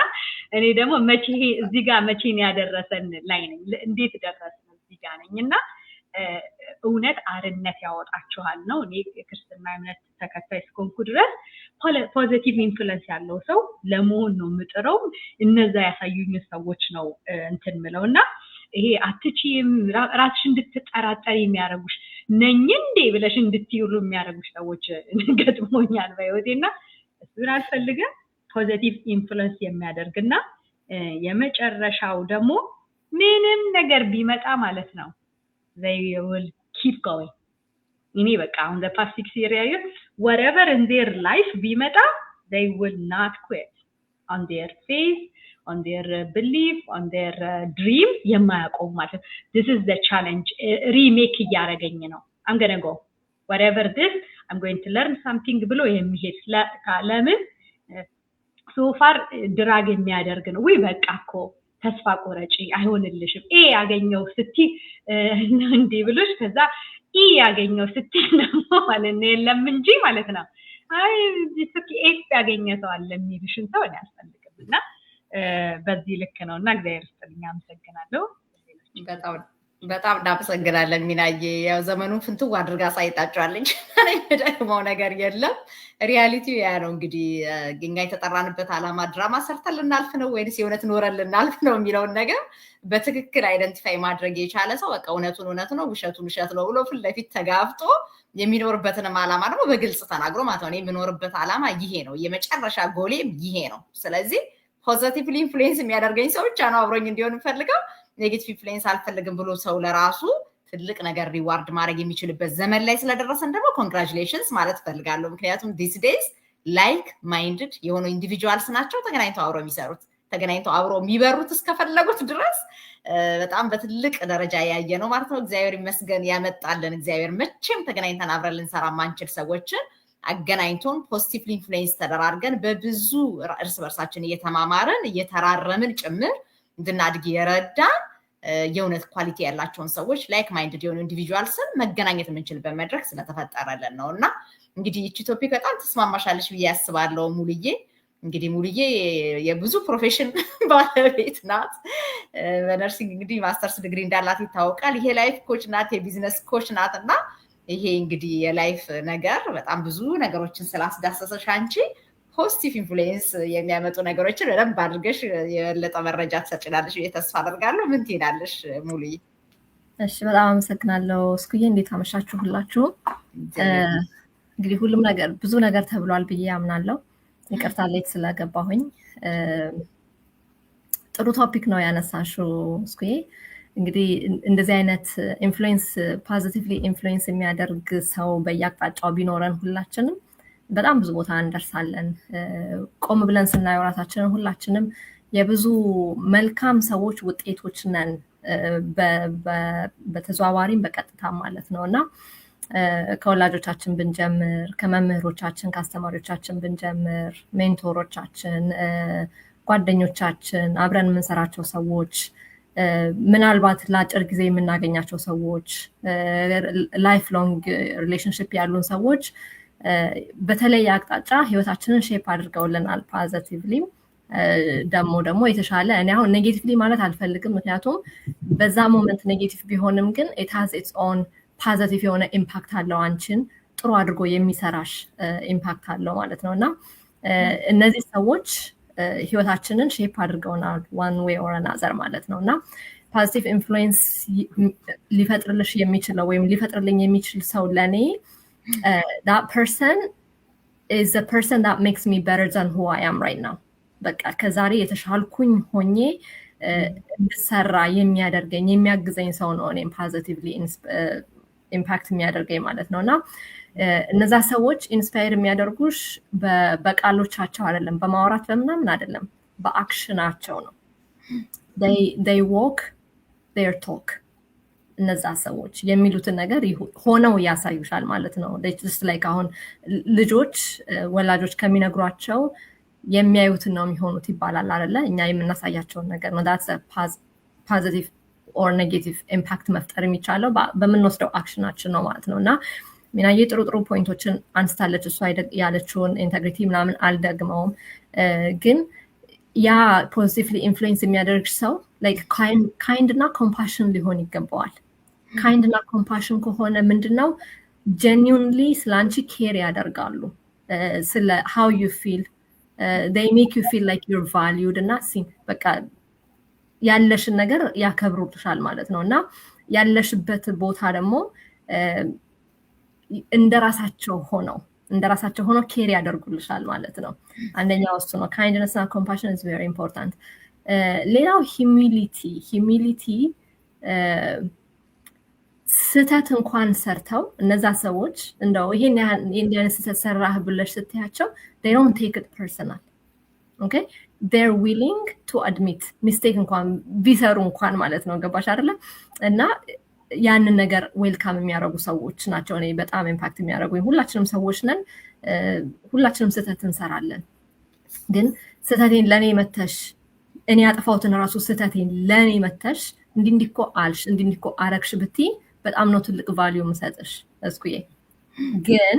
እኔ ደግሞ እዚህ ጋር መቼን ያደረሰን ላይ ነኝ እንዴት ደረሰን እዚህ ጋር ነኝና እውነት አርነት ያወጣችኋል ነው። እኔ የክርስትና እምነት ተከታይ እስከሆንኩ ድረስ ፖዚቲቭ ኢንፍሉዌንስ ያለው ሰው ለመሆን ነው የምጥረው። እነዛ ያሳዩኝ ሰዎች ነው እንትን ምለውና ይሄ አትቺም ራስሽ እንድትጠራጠሪ የሚያረጉሽ ነኝ እንዴ ብለሽ እንድትይሉ የሚያረጉሽ ሰዎች ገጥሞኛል በህይወቴና እሱን አልፈልግም። ፖዚቲቭ ኢንፍሉዌንስ የሚያደርግና የመጨረሻው ደግሞ ምንም ነገር ቢመጣ ማለት ነው they will keep going። እኔ በቃ on the past 6 years whatever in their life ቢመጣ they will not quit on their faith, on their belief, on their dream የማያቆም ማለት this is the challenge remake እያረገኝ ነው። I'm going to go whatever this I'm going to learn something ብሎ የሚሄድ ለምን so far ድራግ የሚያደርግ ነው። ወይ በቃ እኮ ተስፋ ቆረጪ አይሆንልሽም ያገኘው ስቲ እንዴ ብሎሽ ከዛ ያገኘው ስቲ ነው ማለት ነው የለም እንጂ ማለት ነው። አይ ዲስክ ኤፍ ያገኘ ሰው አለ የሚልሽን ሰው ያስፈልግም እና በዚህ ልክ ነውና እግዚአብሔር ይስጥልኝ አመሰግናለሁ በጣም እናመሰግናለን ሚናዬ ያው ዘመኑን ፍንትው አድርጋ ሳይጣጫለች ደግሞ ነገር የለም ሪያሊቲው ያ ነው እንግዲህ እኛ የተጠራንበት ዓላማ ድራማ ሰርተን ልናልፍ ነው ወይስ የእውነት ኖረን ልናልፍ ነው የሚለውን ነገር በትክክል አይደንቲፋይ ማድረግ የቻለ ሰው በቃ እውነቱን እውነት ነው ውሸቱን ውሸት ነው ብሎ ፊት ለፊት ተጋፍጦ የሚኖርበትን ዓላማ ደግሞ በግልጽ ተናግሮ ማለት ነው የሚኖርበት ዓላማ ይሄ ነው የመጨረሻ ጎሌም ይሄ ነው ስለዚህ ፖዚቲቭሊ ኢንፍሉዌንስ የሚያደርገኝ ሰው ብቻ ነው አብሮኝ እንዲሆን ፈልገው ኔጌቲቭ ኢንፍሉዌንስ አልፈልግም ብሎ ሰው ለራሱ ትልቅ ነገር ሪዋርድ ማድረግ የሚችልበት ዘመን ላይ ስለደረሰን ደግሞ ኮንግራቹሌሽንስ ማለት ፈልጋለሁ ምክንያቱም ዲስ ዴይስ ላይክ ማይንድድ የሆኑ ኢንዲቪጁዋልስ ናቸው ተገናኝተው አብረው የሚሰሩት ተገናኝተው አብረው የሚበሩት እስከፈለጉት ድረስ በጣም በትልቅ ደረጃ ያየ ነው ማለት ነው እግዚአብሔር ይመስገን ያመጣልን እግዚአብሔር መቼም ተገናኝተን አብረን ልንሰራ ማንችል ሰዎችን አገናኝቶን ፖዚቲቭሊ ኢንፍሉዌንስ ተደራርገን በብዙ እርስ በርሳችን እየተማማረን እየተራረምን ጭምር እንድናድግ የረዳን የእውነት ኳሊቲ ያላቸውን ሰዎች ላይክ ማይንድድ የሆኑ ኢንዲቪጁዋልስን መገናኘት የምንችልበት መድረክ ስለተፈጠረልን ነው እና እንግዲህ ይቺ ቶፒክ በጣም ተስማማሻለሽ ብዬ ያስባለሁ ሙሉዬ እንግዲህ ሙሉዬ የብዙ ፕሮፌሽን ባለቤት ናት በነርሲንግ እንግዲህ ማስተርስ ዲግሪ እንዳላት ይታወቃል ይሄ ላይፍ ኮች ናት የቢዝነስ ኮች ናት እና ይሄ እንግዲህ የላይፍ ነገር በጣም ብዙ ነገሮችን ስላስዳሰሰሽ አንቺ ፖዚቲቭ ኢንፍሉዌንስ የሚያመጡ ነገሮችን በደንብ አድርገሽ የበለጠ መረጃ ትሰጪናለሽ ተስፋ አደርጋለሁ ምን ትይናለሽ ሙሉዬ እሺ በጣም አመሰግናለሁ እስኩዬ እንዴት አመሻችሁ ሁላችሁ እንግዲህ ሁሉም ነገር ብዙ ነገር ተብሏል ብዬ አምናለሁ ይቅርታ ሌት ስለገባሁኝ ጥሩ ቶፒክ ነው ያነሳሽው እስኩዬ እንግዲህ እንደዚህ አይነት ኢንፍሉዌንስ ፖዚቲቭሊ ኢንፍሉዌንስ የሚያደርግ ሰው በየአቅጣጫው ቢኖረን ሁላችንም በጣም ብዙ ቦታ እንደርሳለን ቆም ብለን ስናየው ራሳችንን ሁላችንም የብዙ መልካም ሰዎች ውጤቶች ነን በተዘዋዋሪም በቀጥታ ማለት ነውና ከወላጆቻችን ብንጀምር ከመምህሮቻችን ከአስተማሪዎቻችን ብንጀምር ሜንቶሮቻችን ጓደኞቻችን አብረን የምንሰራቸው ሰዎች ምናልባት ለአጭር ጊዜ የምናገኛቸው ሰዎች ላይፍ ሎንግ ሪሌሽንሽፕ ያሉን ሰዎች በተለይ አቅጣጫ ህይወታችንን ሼፕ አድርገውልናል ፖዚቲቭሊ ደግሞ የተሻለ እኔ አሁን ኔጌቲቭሊ ማለት አልፈልግም ምክንያቱም በዛ ሞመንት ኔጌቲቭ ቢሆንም ግን it has its own ፖዚቲቭ የሆነ ኢምፓክት አለው አንቺን ጥሩ አድርጎ የሚሰራሽ ኢምፓክት አለው ማለት ነውና እነዚህ ሰዎች ህይወታችንን ሼፕ አድርገውናል one way or another ማለት ነውና ፖዚቲቭ ኢንፍሉዌንስ ሊፈጥርልሽ የሚችለው ወይም ሊፈጥርልኝ የሚችል ሰው ለኔ that person is the person that makes me better than who I am right now በቃ ከዛሬ የተሻልኩኝ ሆኜ እንድሰራ የሚያደርገኝ የሚያግዘኝ ሰው ነው እኔም ፖዚቲቭሊ ኢምፓክት የሚያደርገኝ ማለት ነውና እነዛ ሰዎች ኢንስፓየር የሚያደርጉሽ በቃሎቻቸው አይደለም በማውራት በምናምን አይደለም በአክሽናቸው ነው they walk their talk እነዛ ሰዎች የሚሉትን ነገር ሆነው ያሳዩሻል ማለት ነው just like አሁን ልጆች ወላጆች ከሚነግሯቸው የሚያዩትን ነው የሚሆኑት ይባላል አይደለ እኛ የምናሳያቸውን ነገር ነው that's a positive or negative impact መፍጠር የሚቻለው በምንወስደው አክሽናችን ነው ማለት ነውና ሚናዬ ጥሩ ፖይንቶችን አንስታለች እሷ ያለችውን ኢንተግሪቲ ምናምን አልደግመውም ግን ያ ፖዚቲቭሊ ኢንፍሉዌንስ የሚያደርግ ሰው like kind እና compassion ሊሆን ይገባዋል kind እና compassion ከሆነ ምንድነው genuinely ስላንቺ ኬር ያደርጋሉ ስለ how you feel they make you feel like you're valued እና በቃ ያለሽን ነገር ያከብሩልሻል ማለት ነውና ያለሽበት ቦታ ደግሞ እንደራሳቸው ሆነው ኬር ያደርጉልሻል ማለት ነው አንደኛው እሱ ነው kindness and compassion is very important ሌላው humility ስተት እንኳን ሰርተው እነዛ ሰዎች እንደው ይሄን ስተት ሰራህ ብለሽ ስትያቸው they don't take it personal okay they're willing to admit mistake እንኳን ቢሰሩ እንኳን ማለት ነው ገባሽ አይደለ እና ያንን ነገር ዌልካም የሚያደርጉ ሰዎች ናቸው እኔ በጣም ኢምፓክት የሚያደርጉኝ ሁላችንም ሰዎች ነን ሁላችንም ስተት እንሰራለን ግን ስተቴን ለኔ መተሽ እኔ ያጠፋሁትን ራሱ ስተቴን ለኔ መተሽ እንዲንዲኮ አልሽ እንዲንዲኮ አረክሽ ብትይ በጣም ነው ትልቅ ቫልዩ መስጠሽ እስኩዬ ግን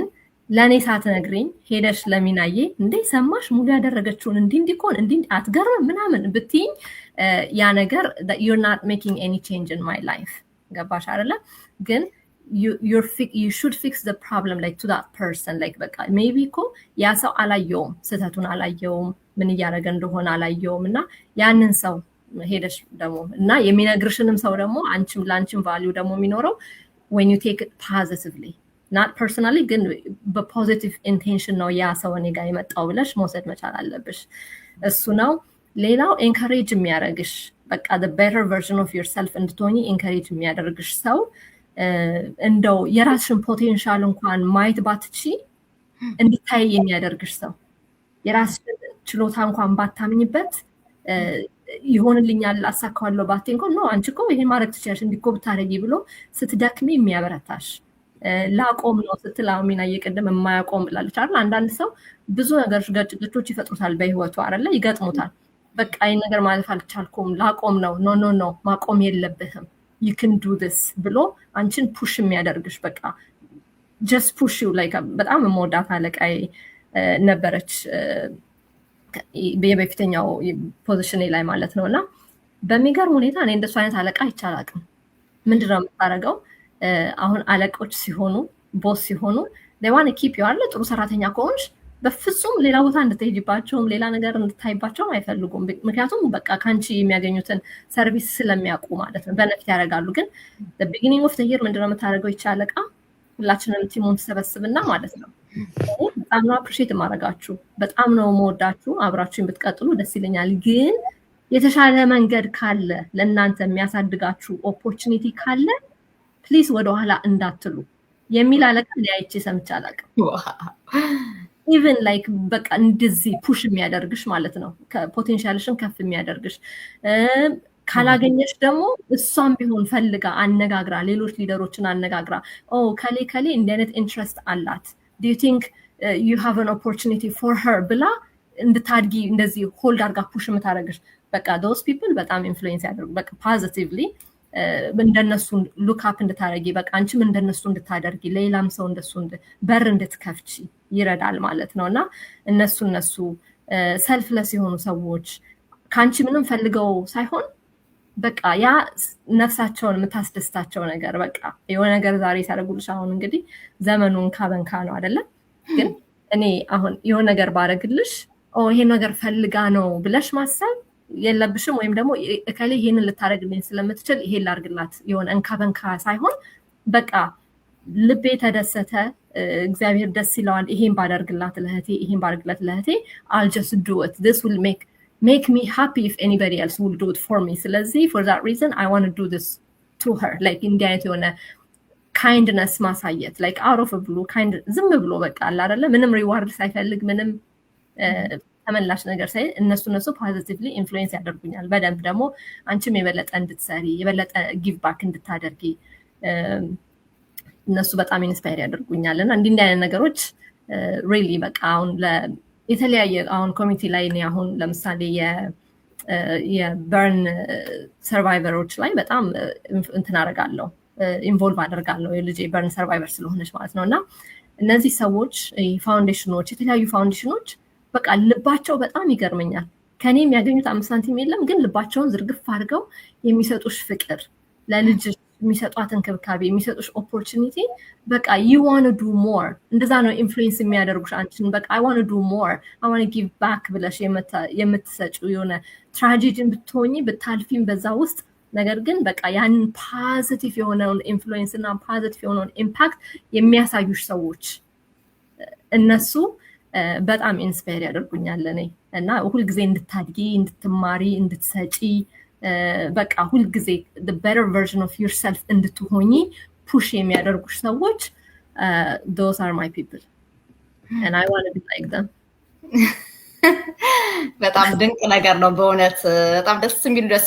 ለኔ ሳትነግሪኝ ሄደሽ ለሚናዬ እንዴ ሰማሽ ሙሉ ያደረገችውን እንዲኮን አትገርም ምናምን ብትይኝ ያ ነገር you're not making any change in my life ገባሽ አይደለ ግን you should fix the problem like to that person like በቃ maybe እኮ ያ ሰው አላየውም ስህተቱን አላየውም ምን እያደረገ እንደሆነ አላየውም እና ያንን ሰው ሄደሽ ደግሞ እና የሚነግርሽንም ሰው ደግሞ አንቺም ላንቺም ቫልዩ ደግሞ የሚኖረው when you take it positively not personally ግን በpositive intention ነው ያ ሰው እኔ ጋር የመጣው ብለሽ መውሰድ መቻል አለብሽ እሱ ነው ሌላው encourage የሚያደርግሽ በቃ the better version of yourself እንድትሆኚ encourage የሚያደርግሽ ሰው እንደው የራስሽን ፖቴንሻል እንኳን ማየት ባትቺ እንድታይ የሚያደርግሽ ሰው የራስሽን ችሎታ እንኳን ባታምኝበት ይሆንልኛል አሳካዋለሁ ባቴ እንኳን ነው አንቺ እኮ ይሄን ማድረግ ትችያለሽ እንዲኮ ብታረጊ ብሎ ስትደክሚ የሚያበረታሽ ላቆም ነው ስትላሚና እየቀደም የማያቆም ብላለች አይደል አንዳንድ ሰው ብዙ ነገሮች ገጭቶች ይፈጥሩታል በህይወቱ አይደል ይገጥሙታል በቃ ይሄን ነገር ማለፍ አልቻልኩም ላቆም ነው ኖ ማቆም የለብህም you can do this ብሎ አንቺን ፑሽ የሚያደርግሽ በቃ just push you like በጣም ሞዳት አለቃይ ነበረች በየበፊተኛው ፖዚሽን ላይ ማለት ነውና በሚገርም ሁኔታ እኔ እንደሱ አይነት አለቃ አይቻላቅም ምንድነው የምታረገው አሁን አለቆች ሲሆኑ ቦስ ሲሆኑ they want to keep you አለ ጥሩ ሰራተኛ ከሆንሽ በፍጹም ሌላ ቦታ እንድትሄጂባቸውም ሌላ ነገር እንድታይባቸውም አይፈልጉም ምክንያቱም በቃ ካንቺ የሚያገኙትን ሰርቪስ ስለሚያውቁ ማለት ነው በነፍት ያደርጋሉ ግን the beginning of the year ምንድነው የምታደርገው ይቻለቃ ሁላችንም ቲሙን ተሰበስብና ማለት ነው በጣም ነው አፕሪሺየት ማድረጋችሁ በጣም ነው መወዳችሁ አብራችሁን ብትቀጥሉ ደስ ይለኛል ግን የተሻለ መንገድ ካለ ለእናንተ የሚያሳድጋችሁ ኦፖርቹኒቲ ካለ ፕሊዝ ወደ ኋላ እንዳትሉ የሚል አለቃ ሊያይቼ ሰምቻለሁ even like በቃ እንደዚህ ፑሽ የሚያደርግሽ ማለት ነው ከፖቴንሻልሽን ከፍ የሚያደርግሽ ካላገኘሽ ደግሞ እሷም ቢሆን ፈልጋ አነጋግራ ሌሎች ሊደሮችን አነጋግራ ከሌ እንደ አይነት ኢንትረስት አላት do you think you have an opportunity for her ብላ እንድታድጊ እንደዚህ ሆልድ አድርጋ ፑሽ የምታደርግሽ በቃ those people በጣም ኢንፍሉዌንስ ያደርጉ በቃ ፖዚቲቭሊ እንደነሱ ሉክ አፕ እንድታረጊ በቃ አንቺም እንደነሱ እንድታደርጊ ሌላም ሰው እንደሱ በር እንድትከፍቺ ይረዳል ማለት ነውና እነሱ ሰልፍለስ የሆኑ ሰዎች ካንቺ ምንም ፈልገው ሳይሆን በቃ ያ ነፍሳቸውን የምታስደስታቸው ነገር በቃ የሆነ ነገር ዛሬ ሲያደርጉልሽ አሁን እንግዲህ ዘመኑን ካበንካ ነው አይደለ ግን እኔ አሁን የሆነ ነገር ባረግልሽ ይሄ ነገር ፈልጋ ነው ብለሽ ማሰብ የለብሽም ወይም ደግሞ እከሌ ይሄንን ልታረግልኝ ስለምትችል ይሄ ላርግላት የሆነ እንካበንካ ሳይሆን በቃ ልቤ ተደሰተ እግዚአብሔር ደስ ይለዋል ይሄን ባደርግላት ለህቴ ይሄን ባደርግላት ለህቴ I'll just do it this will make me happy if anybody else will do it for me ስለዚህ for that reason I want to do this to her like in the የሆነ kindness ማሳየት like out of a blue kind ዝም ብሎ በቃ አለ አይደለ ምንም ሪዋርድ ሳይፈልግ ምንም ተመላሽ ነገር ሳይ እነሱ ፖዚቲቭሊ ኢንፍሉዌንስ ያደርጉኛል በደንብ ደግሞ አንቺም የበለጠ እንድትሰሪ የበለጠ ጊቭ ባክ እንድታደርጊ እነሱ በጣም ኢንስፓየር ያደርጉኛልና እንዲህ አይነት ነገሮች ሪሊ በቃ አሁን የተለያየ አሁን ኮሚኒቲ ላይ ነው አሁን ለምሳሌ የበርን ሰርቫይቨሮች ላይ በጣም እንትን አደርጋለሁ ኢንቮልቭ አደርጋለሁ የልጄ በርን ሰርቫይቨር ስለሆነች ማለት ነውና እነዚህ ሰዎች ፋውንዴሽኖች የተለያዩ ፋውንዴሽኖች በቃ ልባቸው በጣም ይገርመኛል ከኔ የሚያገኙት 5 ሳንቲም የለም ግን ልባቸውን ዝርግፍ አድርገው የሚሰጡሽ ፍቅር ለልጅ የሚሰጧት እንክብካቤ የሚሰጡሽ ኦፖርቹኒቲ በቃ you want to do more እንደዛ ነው ኢንፍሉዌንስ የሚያደርጉሽ አንቺን በቃ I want to do more I want to give back ብለሽ የምትሰጪው የሆነ ትራጀዲን ብትሆኚ ብታልፊም በዛ ውስጥ ነገር ግን በቃ ያንን ፖዚቲቭ የሆነውን ኢንፍሉዌንስ እና ፖዚቲቭ የሆነውን ኢምፓክት የሚያሳዩሽ ሰዎች እነሱ በጣም ኢንስፓየር ያደርጉኛል እኔ እና ሁሉ ጊዜ እንድታድጊ እንድትማሪ እንድትሰጪ በቃ ሁሉ ጊዜ the better version of yourself እንድትሆኚ ፑሽ የሚያደርጉሽ ሰዎች those are my people and I want to be like them በጣም ድንቅ ነገር ነው በእውነት በጣም ደስ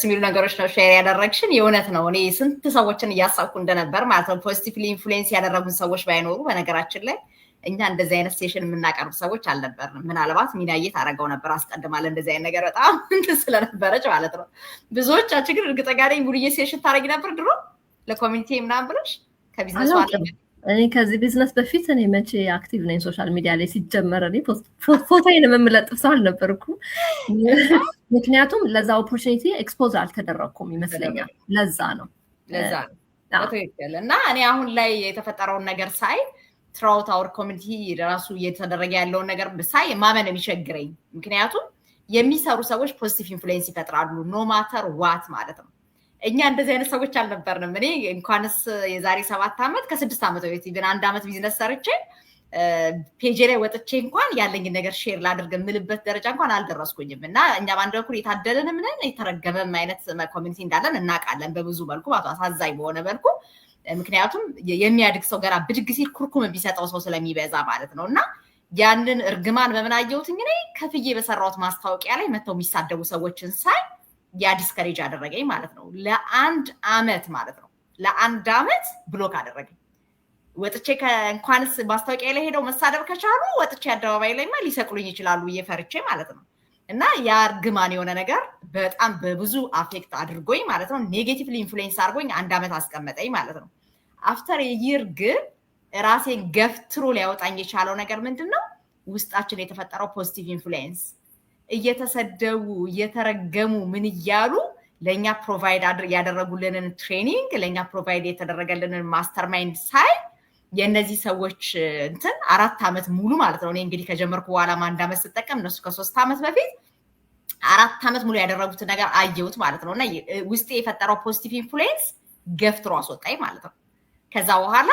የሚሉ ነገሮች ነው ሼር ያደረግሽን የእውነት ነው እኔ ስንት ሰዎችን እያሳኩ እንደነበር ማለት ነው ፖዚቲቭሊ ኢንፍሉዌንስ ያደረጉን ሰዎች ባይኖሩ በነገራችን ላይ እኛ እንደዚህ አይነት ሴሽን የምናቀርብ ሰዎች አልነበርንም ምናልባት ሚናዬ ታረጋው ነበር አስቀድማለ እንደዚህ አይነት ነገር በጣም ስለነበረች ማለት ነው ብዙዎቻችን ግን እርግጠኛ ነኝ ሙሉዬ ሴሽን ታረጊ ነበር ድሮ ለኮሚኒቲ ምናምን ብለሽ ከቢዝነስ እኔ ከዚህ ቢዝነስ በፊት እኔ መቼ አክቲቭ ነኝ ሶሻል ሚዲያ ላይ ሲጀመር እኔ ፎቶዬን የምለጥፍ ሰው አልነበርኩም። ምክንያቱም ለዛ ኦፖርቹኒቲ ኤክስፖዝ አልተደረኩም ይመስለኛል። ለዛ ነው በትክክል። እና እኔ አሁን ላይ የተፈጠረውን ነገር ሳይ ትራውት አወር ኮሚኒቲ ራሱ እየተደረገ ያለውን ነገር ሳይ ማመን የሚቸግረኝ፣ ምክንያቱም የሚሰሩ ሰዎች ፖዚቲቭ ኢንፍሉዌንስ ይፈጥራሉ ኖ ማተር ዋት ማለት ነው። እኛ እንደዚህ አይነት ሰዎች አልነበርንም። እኔ እንኳንስ የዛሬ 7 ዓመት ከ6 ዓመት በፊት ግን 1 ዓመት ቢዝነስ ሰርቼ ፔጅ ላይ ወጥቼ እንኳን ያለኝን ነገር ሼር ላድርግ የምልበት ደረጃ እንኳን አልደረስኩኝም። እና እኛ በአንድ በኩል የታደለንም ነን የተረገመም አይነት ኮሚኒቲ እንዳለን እናውቃለን በብዙ መልኩ አሳዛኝ በሆነ መልኩ። ምክንያቱም የሚያድግ ሰው ገና ብድግ ሲል ኩርኩም ቢሰጠው ሰው ስለሚበዛ ማለት ነው። እና ያንን እርግማን በምን አየሁትኝ እኔ ከፍዬ በሰራሁት ማስታወቂያ ላይ መተው የሚሳደቡ ሰዎችን ሳይ ያ ዲስከሬጅ አደረገኝ ማለት ነው። ለ1 ዓመት ማለት ነው ለ1 ዓመት ብሎክ አደረገኝ። ወጥቼ እንኳንስ ማስታወቂያ ላይ ሄደው መሳደብ ከቻሉ ወጥቼ አደባባይ ላይማ ሊሰቅሉኝ ይችላሉ እየፈርቼ ማለት ነው። እና ያ እርግማን የሆነ ነገር በጣም በብዙ አፌክት አድርጎኝ ማለት ነው። ኔጌቲቭሊ ኢንፍሉዌንስ አድርጎኝ 1 ዓመት አስቀመጠኝ ማለት ነው። አፍተር የይር ግን ራሴን ገፍትሮ ሊያወጣኝ የቻለው ነገር ምንድነው? ውስጣችን የተፈጠረው ፖዚቲቭ ኢንፍሉዌንስ እየተሰደቡ እየተረገሙ ምን እያሉ ለኛ ፕሮቫይድ ያደረጉልንን ትሬኒንግ ለኛ ፕሮቫይድ የተደረገልንን ማስተርማይንድ ሳይ የነዚህ ሰዎች እንትን 4 ዓመት ሙሉ ማለት ነው። እኔ እንግዲህ ከጀመርኩ በኋላ 1 ዓመት ስጠቀም እነሱ ከ3 ዓመት በፊት 4 ዓመት ሙሉ ያደረጉት ነገር አየሁት ማለት ነው። እና ውስጤ የፈጠረው ፖዚቲቭ ኢንፍሉዌንስ ገፍትሮ አስወጣኝ ማለት ነው። ከዛ በኋላ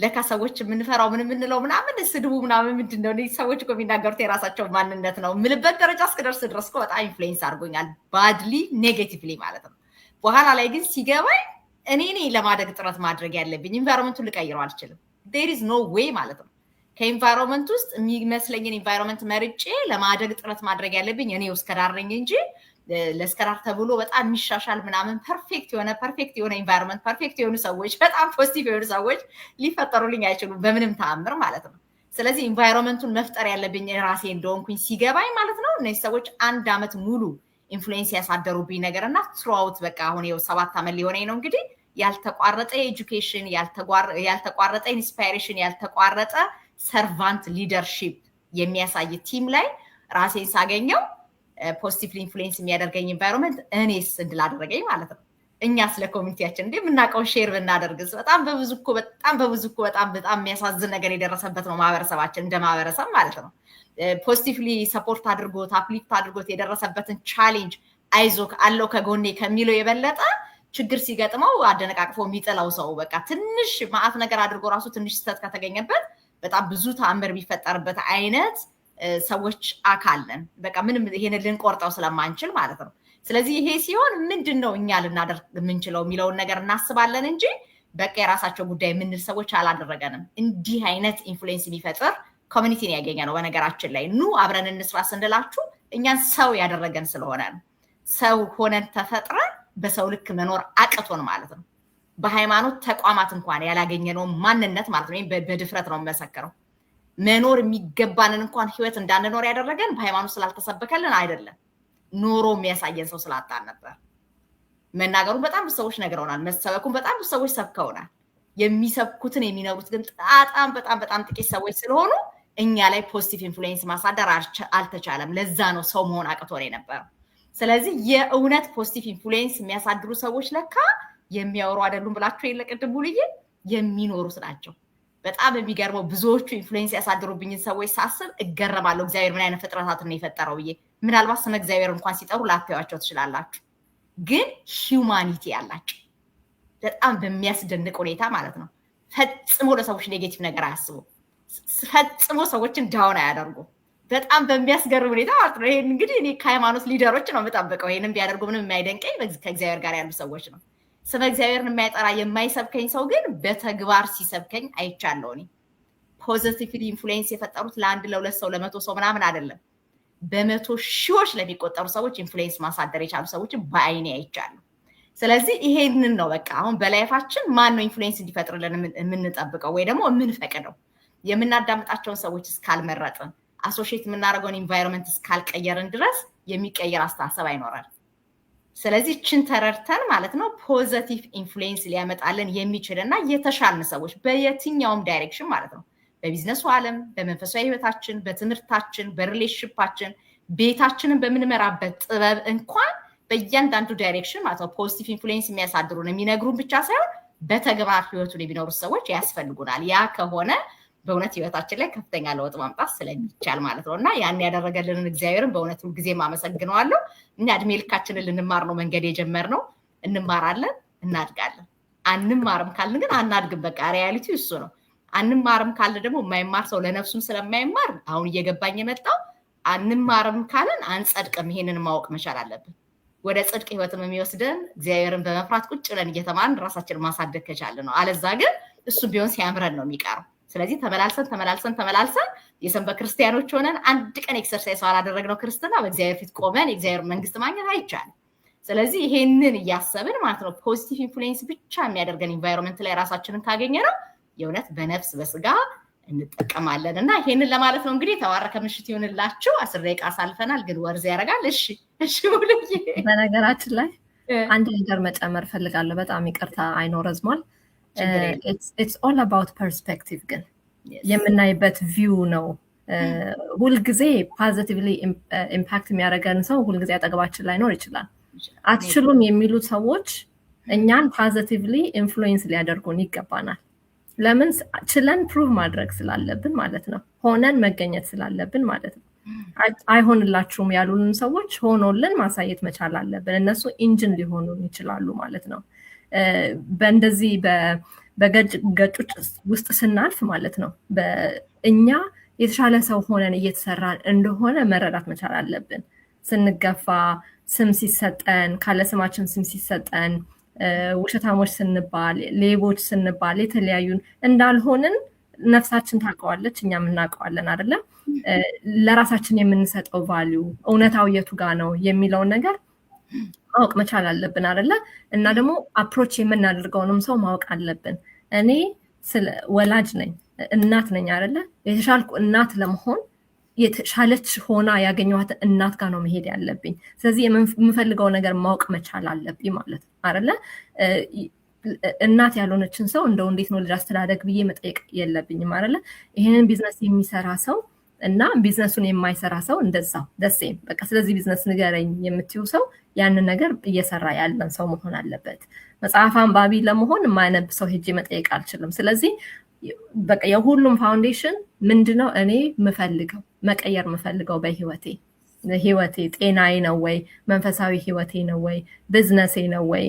ለካ ሰዎች የምንፈራው ምን የምንለው ምናምን ስድቡ ምናምን ምንድነው? እነዚህ ሰዎች እኮ የሚናገሩት የራሳቸው ማንነት ነው ምልበት ደረጃ እስክደርስ ድረስ እኮ በጣም ኢንፍሉዌንስ አድርጎኛል ባድሊ ኔጌቲቭሊ ማለት ነው። በኋላ ላይ ግን ሲገባኝ እኔ ለማደግ ጥረት ማድረግ ያለብኝ ኢንቫይሮንመንቱን ልቀይረው አልችልም። there is no way ማለት ነው። ከኢንቫይሮንመንት ውስጥ የሚመስለኝን ኢንቫይሮንመንት መርጬ ለማደግ ጥረት ማድረግ ያለብኝ እኔ እስከዳረኝ እንጂ ለስከራር ተብሎ በጣም የሚሻሻል ምናምን ፐርፌክት የሆነ ኢንቫይሮንመንት ፐርፌክት የሆኑ ሰዎች በጣም ፖዚቲቭ የሆኑ ሰዎች ሊፈጠሩልኝ አይችሉም በምንም ተአምር ማለት ነው። ስለዚህ ኢንቫይሮንመንቱን መፍጠር ያለብኝ ራሴ እንደሆንኩኝ ሲገባኝ ማለት ነው እነዚህ ሰዎች 1 ዓመት ሙሉ ኢንፍሉዌንስ ያሳደሩብኝ ነገርና ትሩአውት በቃ አሁን 7 ዓመት ሊሆነኝ ነው እንግዲህ ያልተቋረጠ ኤጁኬሽን ያልተቋረጠ ኢንስፓይሬሽን ያልተቋረጠ ሰርቫንት ሊደርሺፕ የሚያሳይ ቲም ላይ ራሴን ሳገኘው ፖዚቲቭ ኢንፍሉዌንስ የሚያደርገኝ ኢንቫይሮንመንት እኔስ እንድላደረገኝ ማለት ነው። እኛ ስለ ኮሚኒቲያችን እንደ ምናቀው ሼር ብናደርግስ በጣም በብዙ እኮ በጣም የሚያሳዝን ነገር የደረሰበት ነው ማህበረሰባችን እንደ ማህበረሰብ ማለት ነው። ፖዚቲቭሊ ሰፖርት አድርጎት አፕሊፍት አድርጎት የደረሰበትን ቻሌንጅ አይዞክ አለው ከጎኔ ከሚለው የበለጠ ችግር ሲገጥመው አደነቃቅፎ የሚጥለው ሰው በቃ ትንሽ ማአት ነገር አድርጎ ራሱ ትንሽ ስተት ከተገኘበት በጣም ብዙ ተአምር ቢፈጠርበት አይነት ሰዎች አካለን በቃ ምንም ይሄን ልንቆርጠው ስለማንችል ማለት ነው። ስለዚህ ይሄ ሲሆን ምንድነው እኛ ልናደርግ የምንችለው የሚለውን ነገር እናስባለን እንጂ በቃ የራሳቸው ጉዳይ የምንል ሰዎች አላደረገንም። እንዲህ አይነት ኢንፍሉዌንስ የሚፈጥር ኮሚኒቲን ያገኘነው በነገራችን ላይ ኑ አብረን እንስራ ስንላችሁ እኛን ሰው ያደረገን ስለሆነ ነው። ሰው ሆነን ተፈጥረን በሰው ልክ መኖር አቅቶን ማለት ነው። በሃይማኖት ተቋማት እንኳን ያላገኘነው ማንነት ማለት ነው። በድፍረት ነው መሰከረው መኖር የሚገባንን እንኳን ህይወት እንዳንኖር ያደረገን በሃይማኖት ስላልተሰበከልን አይደለም፣ ኖሮ የሚያሳየን ሰው ስላጣን ነበር። መናገሩን በጣም ብዙ ሰዎች ነግረውናል፣ መሰበኩን በጣም ብዙ ሰዎች ሰብከውናል። የሚሰብኩትን የሚኖሩት ግን በጣም ጥቂት ሰዎች ስለሆኑ እኛ ላይ ፖዚቲቭ ኢንፍሉዌንስ ማሳደር አልተቻለም። ለዛ ነው ሰው መሆን አቅቶን የነበረው። ስለዚህ የእውነት ፖዚቲቭ ኢንፍሉዌንስ የሚያሳድሩ ሰዎች ለካ የሚያወሩ አይደሉም ብላችሁ የለቀድሙ ልዬ የሚኖሩት ናቸው። በጣም የሚገርመው ብዙዎቹ ኢንፍሉዌንስ ያሳድሩብኝን ሰዎች ሳስብ እገረማለሁ። እግዚአብሔር ምን አይነት ፍጥረታትን ነው የፈጠረው ብዬ። ምናልባት ስለ እግዚአብሔር እንኳን ሲጠሩ ላታዩዋቸው ትችላላችሁ፣ ግን ሂውማኒቲ ያላቸው በጣም በሚያስደንቅ ሁኔታ ማለት ነው። ፈጽሞ ለሰዎች ኔጌቲቭ ነገር አያስቡ፣ ፈጽሞ ሰዎችን ዳውን አያደርጉ። በጣም በሚያስገርም ሁኔታ ማለት ነው። ይሄን እንግዲህ እኔ ከሃይማኖት ሊደሮች ነው የምጠብቀው። ይሄንን ቢያደርጉ ምንም የማይደንቀኝ ከእግዚአብሔር ጋር ያሉ ሰዎች ነው። ስለ እግዚአብሔርን የማይጠራ የማይሰብከኝ ሰው ግን በተግባር ሲሰብከኝ አይቻለሁ። እኔ ፖዚቲቭሊ ኢንፍሉዌንስ የፈጠሩት ለ1 ለ2 ሰው ለ100 ሰው ምናምን አይደለም፣ በ100 ሺዎች ለሚቆጠሩ ሰዎች ኢንፍሉዌንስ ማሳደር የቻሉ ሰዎችን በአይኔ አይቻለሁ። ስለዚህ ይሄንን ነው በቃ አሁን በላይፋችን ማን ነው ኢንፍሉዌንስ እንዲፈጥርልን የምንጠብቀው ወይ ደግሞ የምንፈቅደው? የምናዳምጣቸውን ሰዎች እስካልመረጥን አሶሺየት የምናደርገውን ኢንቫይሮንመንት እስካልቀየርን ድረስ የሚቀየር አስተሳሰብ አይኖራል። ስለዚህ እችን ተረድተን ማለት ነው ፖዚቲቭ ኢንፍሉዌንስ ሊያመጣልን የሚችልና የተሻልን ሰዎች በየትኛውም ዳይሬክሽን ማለት ነው በቢዝነሱ ዓለም በመንፈሳዊ ህይወታችን በትምህርታችን በሪሌሽንሺፓችን ቤታችንን በምንመራበት ጥበብ እንኳን በእያንዳንዱ ዳይሬክሽን ማለት ነው ፖዚቲቭ ኢንፍሉዌንስ የሚያሳድሩን የሚነግሩን ብቻ ሳይሆን በተግባር ህይወቱን የሚኖሩ ሰዎች ያስፈልጉናል ያ ከሆነ በእውነት ህይወታችን ላይ ከፍተኛ ለውጥ ማምጣት ስለሚቻል ማለት ነውና ያን ያደረገልንን እግዚአብሔርን በእውነት ሁሉ ጊዜ ማመሰግነዋለሁ እኛ እድሜ ልካችንን ልንማር ነው መንገድ የጀመርነው እንማራለን እናድጋለን አንማርም ካልን ግን አናድግም በቃ ሪያሊቲው እሱ ነው አንማርም ካልን ደግሞ የማይማር ሰው ለነፍሱም ስለማይማር አሁን እየገባኝ የመጣው አንማርም ካልን አንጸድቅም ይሄንን ማወቅ መቻል አለብን ወደ ጽድቅ ህይወትም የሚወስደን እግዚአብሔርን በመፍራት ቁጭ ብለን እየተማርን ራሳችንን ማሳደግ ከቻልን ነው አለዛ ግን እሱ ቢሆን ሲያምረን ነው የሚቀረው ስለዚህ ተመላልሰን የሰንበት ክርስቲያኖች ሆነን አንድ ቀን ኤክሰርሳይዝ አላደረግነው ክርስትና በእግዚአብሔር ፊት ቆመን የእግዚአብሔር መንግስት ማግኘት አይቻልም ስለዚህ ይሄንን እያሰብን ማለት ነው ፖዚቲቭ ኢንፍሉዌንስ ብቻ የሚያደርገን ኢንቫይሮንመንት ላይ ራሳችንን ካገኘነው የእውነት በነፍስ በስጋ እንጠቀማለን እና ይሄንን ለማለት ነው እንግዲህ ተባረከ ምሽት ይሁንላችሁ 10 ደቂቃ አሳልፈናል ግን ወርዝ ያረጋል እሺ ሙሉዬ በነገራችን ላይ አንድ ነገር መጨመር ፈልጋለሁ በጣም ይቅርታ አይኖረዝማል it's all about perspective ግን የምናይበት ቪው ነው ሁሉ ጊዜ ፖዚቲቭሊ ኢምፓክት የሚያደርገን ሰው ሁሉ ጊዜ አጠገባችን ላይ ኖር ይችላል አትችሉም የሚሉት ሰዎች እኛን ፖዚቲቭሊ ኢንፍሉዌንስ ሊያደርጉን ይገባናል ለምን ችለን ፕሩቭ ማድረግ ስላለብን ማለት ነው ሆነን መገኘት ስላለብን ማለት ነው አይሆንላችሁም ያሉን ሰዎች ሆኖልን ማሳየት መቻል አለብን እነሱ ኢንጂን ሊሆኑ ይችላሉ ማለት ነው በእንደዚህ በገጮች ውስጥ ስናልፍ ማለት ነው በእኛ የተሻለ ሰው ሆነን እየተሰራን እንደሆነ መረዳት መቻል አለብን ስንገፋ ስም ሲሰጠን ካለ ስማችን ስም ሲሰጠን ውሸታሞች ስንባል ሌቦች ስንባል የተለያዩን እንዳልሆንን ነፍሳችን ታውቀዋለች እኛም እናውቀዋለን አይደለ ለራሳችን የምንሰጠው ቫልዩ እውነታው የቱ ጋር ነው የሚለውን ነገር ማወቅ መቻል አለብን አይደለ እና ደግሞ አፕሮች የምናደርገውንም ሰው ማወቅ አለብን እኔ ስለ ወላጅ ነኝ እናት ነኝ አይደለ የተሻልኩ እናት ለመሆን የተሻለች ሆና ያገኘኋት እናት ጋር ነው መሄድ ያለብኝ ስለዚህ የምፈልገው ነገር ማወቅ መቻል አለብኝ ማለት አይደለ እናት ያልሆነችን ሰው እንደው እንዴት ነው ልጅ አስተዳደግ ብዬ መጠየቅ የለብኝም አይደለ ይሄንን ቢዝነስ የሚሰራ ሰው እና ቢዝነሱን የማይሰራ ሰው እንደዛው ደሴም በቃ ስለዚህ ቢዝነስ ንገረኝ የምትዩ ሰው ያንን ነገር እየሰራ ያለን ሰው መሆን አለበት መጽሐፍ አንባቢ ለመሆን የማያነብ ሰው ሄጄ መጠየቅ አልችልም ስለዚህ በቃ የሁሉም ፋውንዴሽን ምንድነው እኔ ምፈልገው መቀየር ምፈልገው በህይወቴ ጤናዬ ነው ወይ መንፈሳዊ ህይወቴ ነው ወይ ቢዝነሴ ነው ወይ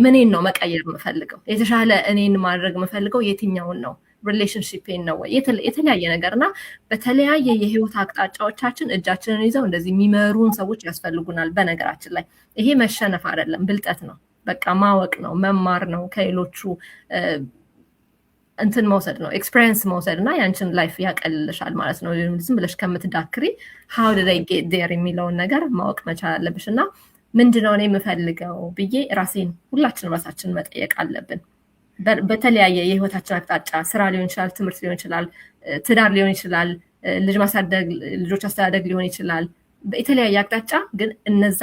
ምንን ነው መቀየር ምፈልገው የተሻለ እኔን ማድረግ ምፈልገው የትኛውን ነው ሪሌሽንሺፕን ነው ወይ የተለያየ ነገርና በተለያየ የህይወት አቅጣጫዎቻችን እጃችንን ይዘው እንደዚህ የሚመሩን ሰዎች ያስፈልጉናል በነገራችን ላይ ይሄ መሸነፍ አይደለም ብልጠት ነው በቃ ማወቅ ነው መማር ነው ከሌሎቹ እንትን መውሰድ ነው ኤክስፒሪየንስ መውሰድና ያንቺን ላይፍ ያቀልልሻል ማለት ነው ዝም ብለሽ ከምትዳክሪ how did I get there የሚለውን ነገር ማወቅ መቻል አለብሽና ምንድነው እኔ የምፈልገው ብዬ ሁላችንም ራሳችንን መጠየቅ አለብን በተለያየ የህይወታችን አቅጣጫ ስራ ሊሆን ይችላል ትምህርት ሊሆን ይችላል ትዳር ሊሆን ይችላል ልጆች አስተዳደግ ሊሆን ይችላል በተለያየ አቅጣጫ ግን እነዛ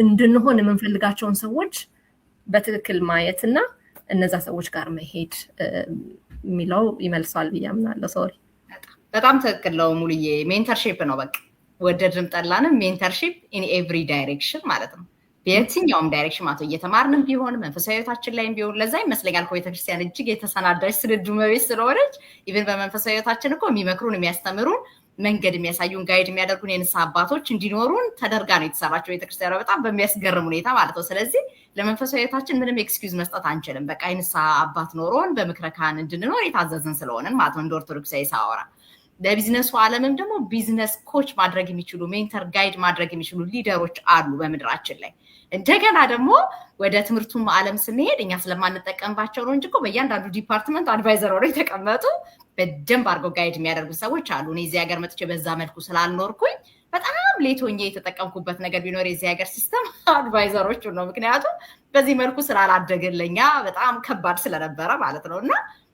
እንድንሆን የምንፈልጋቸውን ሰዎች በትክክል ማየትና እነዛ ሰዎች ጋር መሄድ የሚለው ይመልሳል ብዬ አምናለሁ ሶሪ በጣም ትክክል ነው ሙሉዬ ሜንተርሺፕ ነው በቃ ወደድንም ጠላንም ሜንተርሺፕ ኢን ኤቭሪ ዳይሬክሽን ማለት ነው በየትኛውም ዳይሬክሽን ማለት እየተማርንም ቢሆን መንፈሳዊ ህይወታችን ላይም ቢሆን ለዛ ይመስለኛል ቤተክርስቲያን እጅግ የተሰናዳች ስንዱ መቤት ስለሆነች ኢቭን በመንፈሳዊ ህይወታችን እኮ የሚመክሩን የሚያስተምሩን መንገድ የሚያሳዩን ጋይድ የሚያደርጉን የንስሐ አባቶች እንዲኖሩን ተደርጋ ነው የተሰራቸው ቤተክርስቲያን በጣም በሚያስገርም ሁኔታ ማለት ነው ስለዚህ ለመንፈሳዊ ህይወታችን ምንም ኤክስኪውዝ መስጠት አንችልም በቃ የንስሐ አባት ኖሮን በምክረ ካህን እንድንኖር የታዘዝን ስለሆነን ማለት ነው እንደ ኦርቶዶክሳዊ ሳወራ ለቢዝነሱ ዓለምም ደግሞ ቢዝነስ ኮች ማድረግ የሚችሉ ሜንተር ጋይድ ማድረግ የሚችሉ ሊደሮች አሉ በምድራችን ላይ እንደገና ደግሞ ወደ ትምህርቱም ዓለም ስንሄድ እኛ ስለማንጠቀምባቸው ነው እንጂ እኮ በእያንዳንዱ ዲፓርትመንት አድቫይዘር ሆነው የተቀመጡ በደንብ አድርገው ጋይድ የሚያደርጉ ሰዎች አሉ እኔ እዚህ ሀገር መጥቼ በዛ መልኩ ስላልኖርኩኝ በጣም ሌቶኛ የተጠቀምኩበት ነገር ቢኖር የዚህ ሀገር ሲስተም አድቫይዘሮቹ ነው ምክንያቱም በዚህ መልኩ ስላላደገለኛ በጣም ከባድ ስለነበረ ማለት ነው እና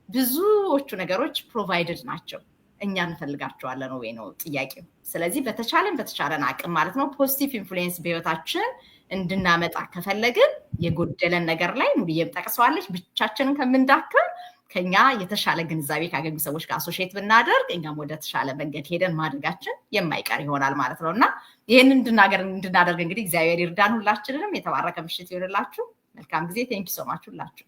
ብዙዎቹ ነገሮች ፕሮቫይድድ ናቸው እኛ እንፈልጋቸዋለን ወይ ነው ጥያቄው ስለዚህ በተቻለን አቅም ማለት ነው ፖዚቲቭ ኢንፍሉዌንስ በህይወታችን እንድናመጣ ከፈለግን የጎደለን ነገር ላይ ሙሉዬም ጠቅሰዋለች ብቻችንን ከምንዳክር ከኛ የተሻለ ግንዛቤ ካገኙ ሰዎች ጋር አሶሺየት ብናደርግ እኛም ወደ ተሻለ መንገድ ሄደን ማድረጋችን የማይቀር ይሆናል ማለት ነውና ይሄን እንድናደርግ እንግዲህ እግዚአብሔር ይርዳን ሁላችንንም የተባረከ ምሽት ይሁንላችሁ መልካም ጊዜ ቴንክ ዩ ሶ ማች ሁላችሁ